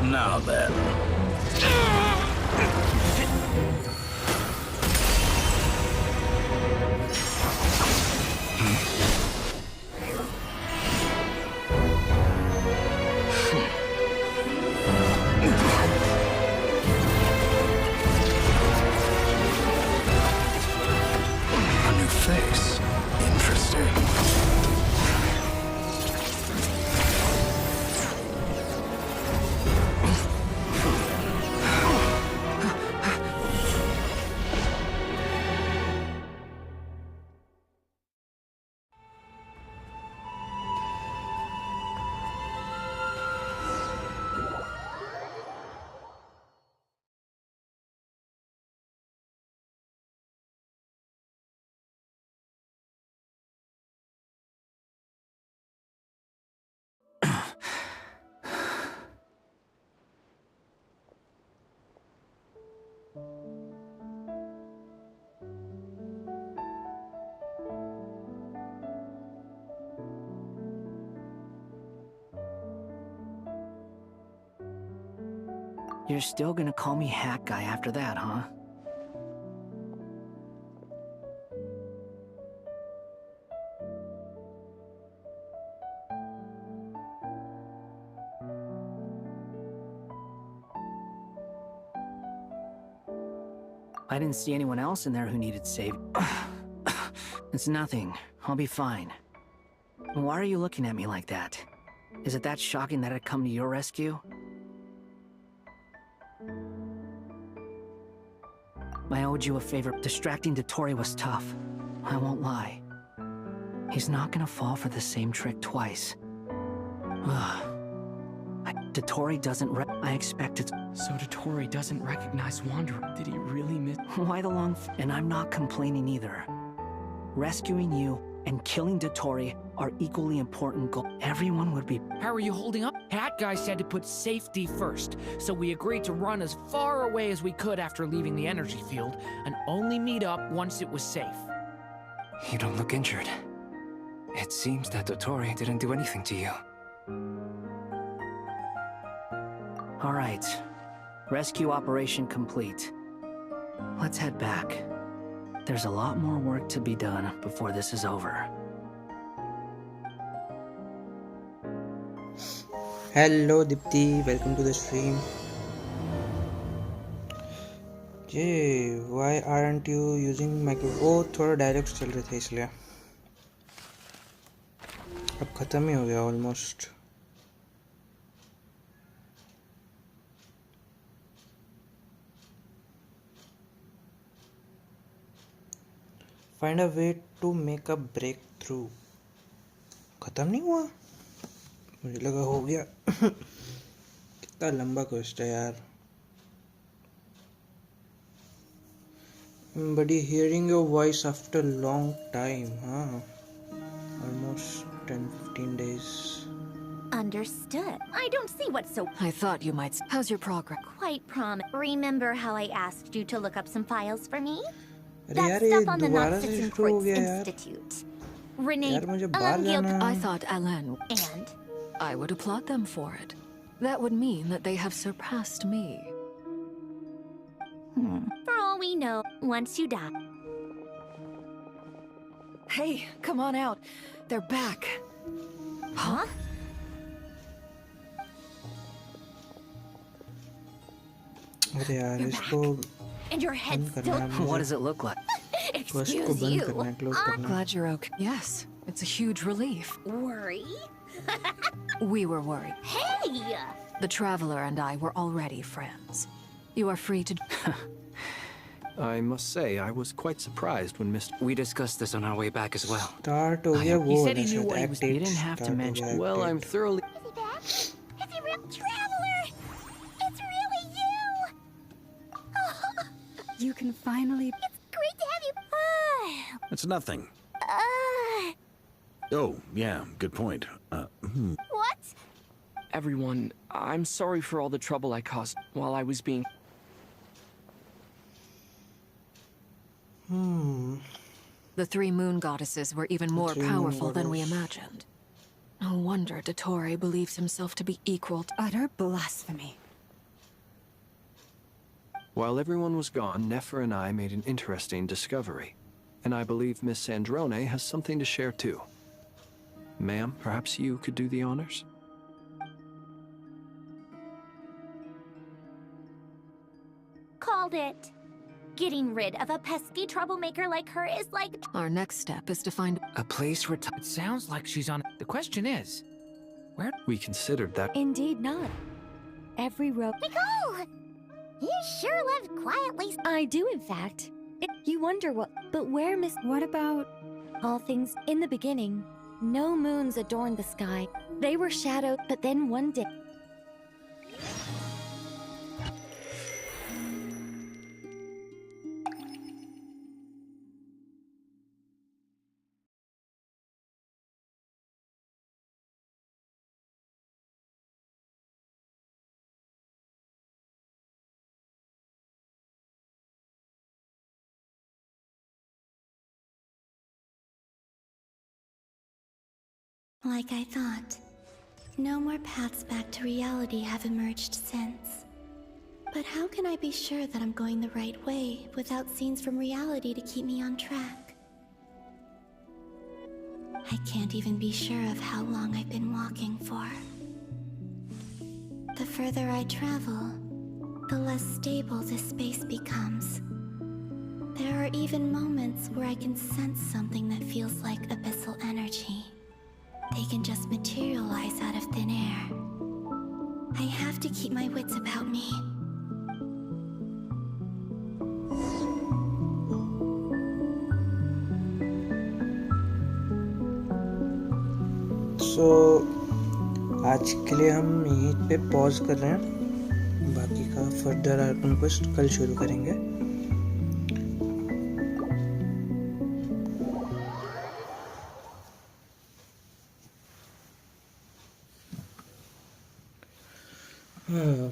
Now then. A new face. Interesting. You're still gonna call me Hat Guy after that, huh? I didn't see anyone else in there who needed saving. It's nothing. I'll be fine. Why are you looking at me like that? Is it that shocking that I'd come to your rescue? I owed you a favor. Distracting Dottore was tough. I won't lie. He's not gonna fall for the same trick twice. Dottore doesn't I expected... So Dottore doesn't recognize Wanderer. Did he really miss... Why the long... And I'm not complaining either. Rescuing you and killing Dottore are equally important goals. Everyone would be... How are you holding up? Hat Guy said to put safety first, so we agreed to run as far away as we could after leaving the energy field, and only meet up once it was safe. You don't look injured. It seems that Dottore didn't do anything to you. All right. Rescue operation complete. Let's head back. There's a lot more work to be done before this is over. Hello Dipti, welcome to the stream. Jay, why aren't you using micro? Oh, थोड़ा dialogues चल रहे थे इसलिए. अब खत्म ही हो गया almost. Find a way to make a breakthrough. खत्म नहीं हुआ? मुझे लगा हो गया। कितना लंबा क्वेश्चन है यार। Buddy, hearing your voice after a long time, huh? Almost 10-15 days. Understood. I don't see what's so... I thought you might... How's your progress? Quite Remember how I asked you to look up some files for me? अरे That यार ये stuff on the दोबारा से Not-Citizen शुरू हो Courts गया यार। Institute. Renee, यार मुझे बाहर जाना I thought Alan... And? I would applaud them for it. That would mean that they have surpassed me. For all we know, once you die... Hey, come on out. They're back. Huh? अरे यार इसको And your head बंद करना still... है मुझे। What does it look like? बस को बंद करना है, क्लोज करना है। Glad you're okay. Yes, it's a huge relief. Worry? We were worried. Hey! The Traveler and I were already friends. You are free to... I must say, I was quite surprised when Mr. We discussed this on our way back as well. Start हो गया वो वाला शायद He act didn't 8 have to start हो mention- गया, Well, act I'm 8. thoroughly... Is he real? Traveler! It's really you! You can finally... It's great to have you. It's nothing. Oh, yeah, good point. What? Everyone, I'm sorry for all the trouble I caused while I was being... The three moon goddesses were even more three moon powerful than we goddess. imagined. No wonder Dottore believes himself to be equal to... Utter blasphemy. While everyone was gone, Nefer and I made an interesting discovery. And I believe Miss Sandrone has something to share too. Ma'am, perhaps you could do the honors? Called it. Getting rid of a pesky troublemaker like her is like... Our next step is to find... A place where... It sounds like she's on... The question is, where... We considered that. Indeed not. Every rope... Nicole! You sure lived quietly. I do, in fact. You wonder what... But where, Miss... What about... All things in the beginning, no moons adorned the sky. They were shadowed, but then one day... Like I thought, no more paths back to reality have emerged since. But how can I be sure that I'm going the right way without scenes from reality to keep me on track? I can't even be sure of how long I've been walking for. The further I travel, the less stable this space becomes. There are even moments where I can sense something that feels like abyssal energy. They can just materialize out of thin air. I have to keep my wits about me. So, आज के लिए हम यहीं पे pause कर रहे हैं। बाकी का फर्दर आर्कन क्वेस्ट कल शुरू करेंगे।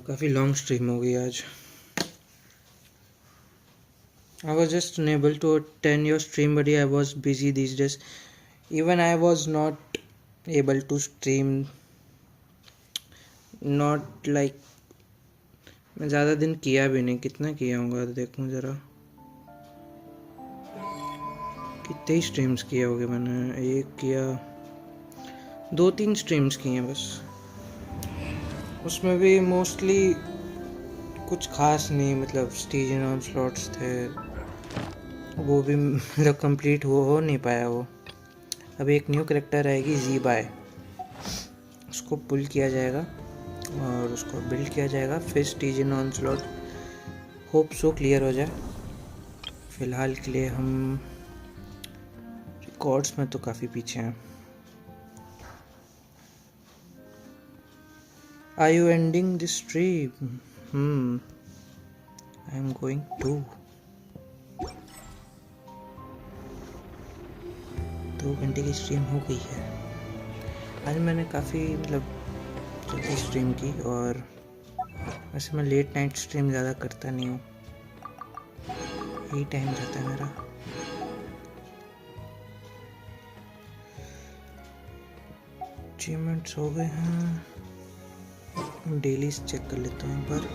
काफ़ी लॉन्ग स्ट्रीम हो गई आज। I was just unable to attend your stream, buddy. I was busy these days. Even I was not able to stream. Not like मैं ज़्यादा दिन किया भी नहीं। कितना किया होगा देखूँ ज़रा। कितने ही स्ट्रीम्स किए होंगे मैंने। एक किया, 2-3 स्ट्रीम्स किए हैं बस। उसमें भी मोस्टली कुछ खास नहीं, मतलब स्टेज एंड स्लॉट्स थे, वो भी मतलब कंप्लीट हो नहीं पाया वो। अब एक न्यू कैरेक्टर आएगी ज़ीबाय, उसको पुल किया जाएगा और उसको बिल्ड किया जाएगा, फिर stage and on slot hope so clear हो जाए। फ़िलहाल के लिए हम कॉर्ड्स में तो काफ़ी पीछे हैं. Are you ending this stream? I am going to. 2 घंटे की स्ट्रीम हो गई है. आज मैंने काफ़ी मतलब जल्दी स्ट्रीम की और वैसे मैं लेट नाइट स्ट्रीम ज़्यादा करता नहीं हूँ. यही टाइम रहता है मेरा. अचीवमेंट्स हो गए हैं. डेलीज चेक कर लेता हूँ एक बार.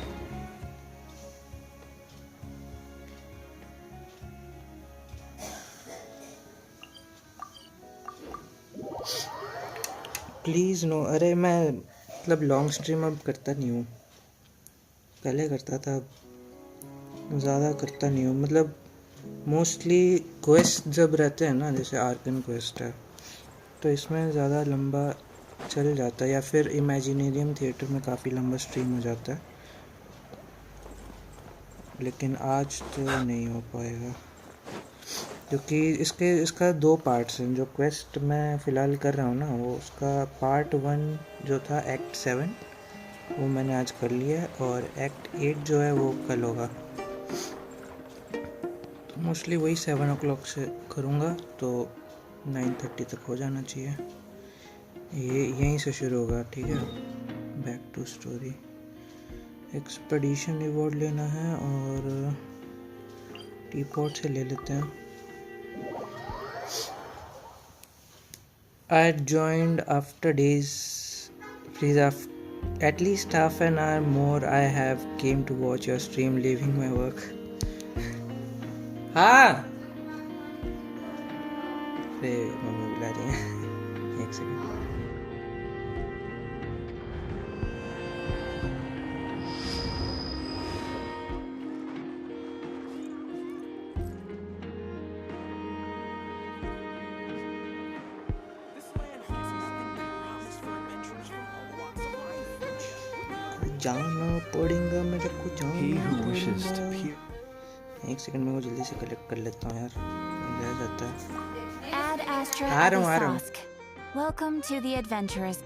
Please no. अरे मैं मतलब लॉन्ग स्ट्रीम अब करता नहीं हूँ. पहले करता था, ज़्यादा करता नहीं हूँ. मतलब मोस्टली क्वेस्ट जब रहते हैं ना, जैसे आर्कन क्वेस्ट है, तो इसमें ज़्यादा लंबा चल जाता है. या फिर इमेजिनेरियम थिएटर में काफ़ी लंबा स्ट्रीम हो जाता है. लेकिन आज तो नहीं हो पाएगा क्योंकि इसका 2 पार्ट्स हैं. जो क्वेस्ट मैं फ़िलहाल कर रहा हूँ ना, वो उसका पार्ट 1 जो था एक्ट 7 वो मैंने आज कर लिया है. और एक्ट 8 जो है वो कल होगा. तो मोस्टली वही 7 o'clock से करूँगा, तो 9:30 तक हो जाना चाहिए. ये यहीं से शुरू होगा. ठीक है. Back to story. Expedition reward लेना है और टीपॉट से ले लेते हैं. I joined after days. Please, at least half an hour more. I have came to watch your stream, leaving my work. हाँ. अरे मम्मी बुला रही है. एक सेकंड. जाना पड़ेगा मेरे को. जाना पड़ेगा. एक सेकंड में वो जल्दी से कलेक्ट कर लेता हूँ यार. रह जाता है. Ad Astra आ रहा हूँ. Abyssosque. Welcome to the adventurers.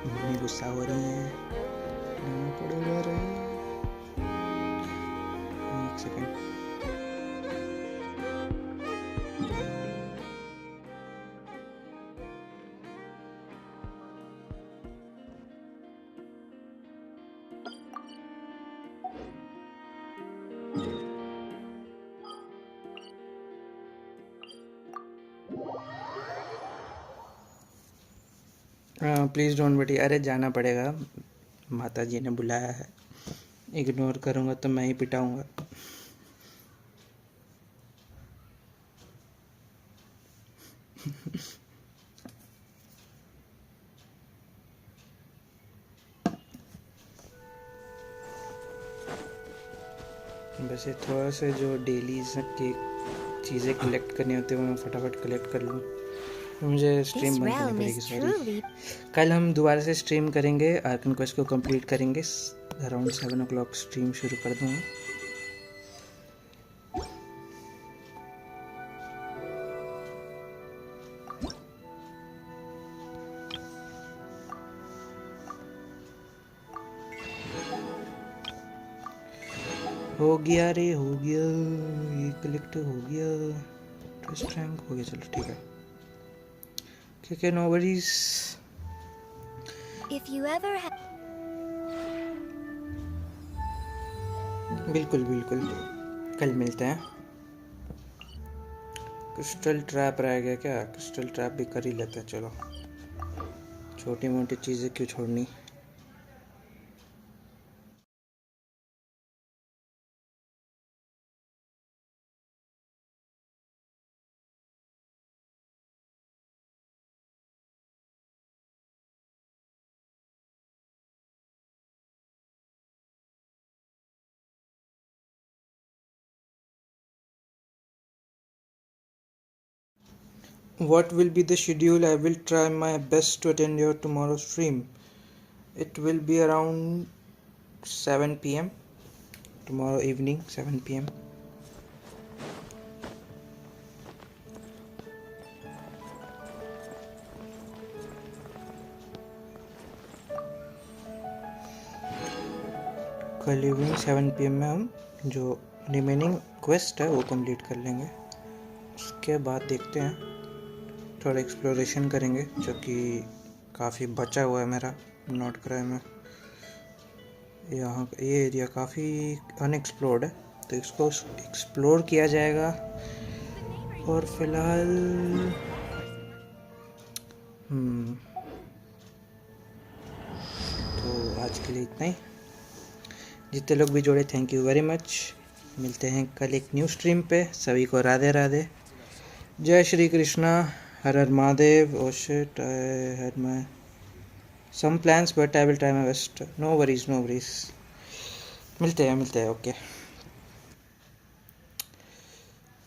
Mummy गुस्सा हो रही है. जाना पड़ेगा रे. एक सेकंड. Please don't worry. अरे जाना पड़ेगा. माता जी ने बुलाया है. इग्नोर करूँगा तो मैं ही पिटाऊँगा. वैसे थोड़ा से जो डेलीज के चीज़ें कलेक्ट करनी होती है वो मैं फटाफट कलेक्ट कर लूँ. मुझे स्ट्रीम बंद करनी पड़ेगी. सॉरी. कल हम दोबारा से स्ट्रीम करेंगे. आर्कन क्वेस्ट को कंप्लीट करेंगे. अराउंड 7 o'clock स्ट्रीम शुरू कर दूँगा. हो गया रे. हो गया. ये कलेक्ट हो गया. ट्रस्ट रैंक हो गया. चलो ठीक है. ठीक है. No worries. If you ever बिल्कुल बिल्कुल. कल मिलते हैं. क्रिस्टल ट्रैप रह गया क्या? क्रिस्टल ट्रैप भी कर ही लेते हैं. चलो. छोटी मोटी चीज़ें क्यों छोड़नी. What will be the schedule? I will try my best to attend your tomorrow's stream. It will be around 7 p.m. tomorrow evening, 7 p.m. कल इवनिंग 7 PM में हम जो रिमेनिंग क्वेस्ट है वो कंप्लीट कर लेंगे। उसके बाद देखते हैं, थोड़ा एक्सप्लोरेशन करेंगे, जो कि काफ़ी बचा हुआ है मेरा नॉट क्राई में। यहाँ ये एरिया काफ़ी अनएक्सप्लोर्ड है, तो इसको एक्सप्लोर किया जाएगा। और फिलहाल तो आज के लिए इतना ही। जितने लोग भी जुड़े, थैंक यू वेरी मच। मिलते हैं कल एक न्यू स्ट्रीम पे। सभी को राधे राधे, जय श्री कृष्णा, हर हर Mahadev. Oh shit, I had my some plans but I will try my best. No worries, no worries. मिलते हैं, ओके।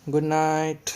Good night.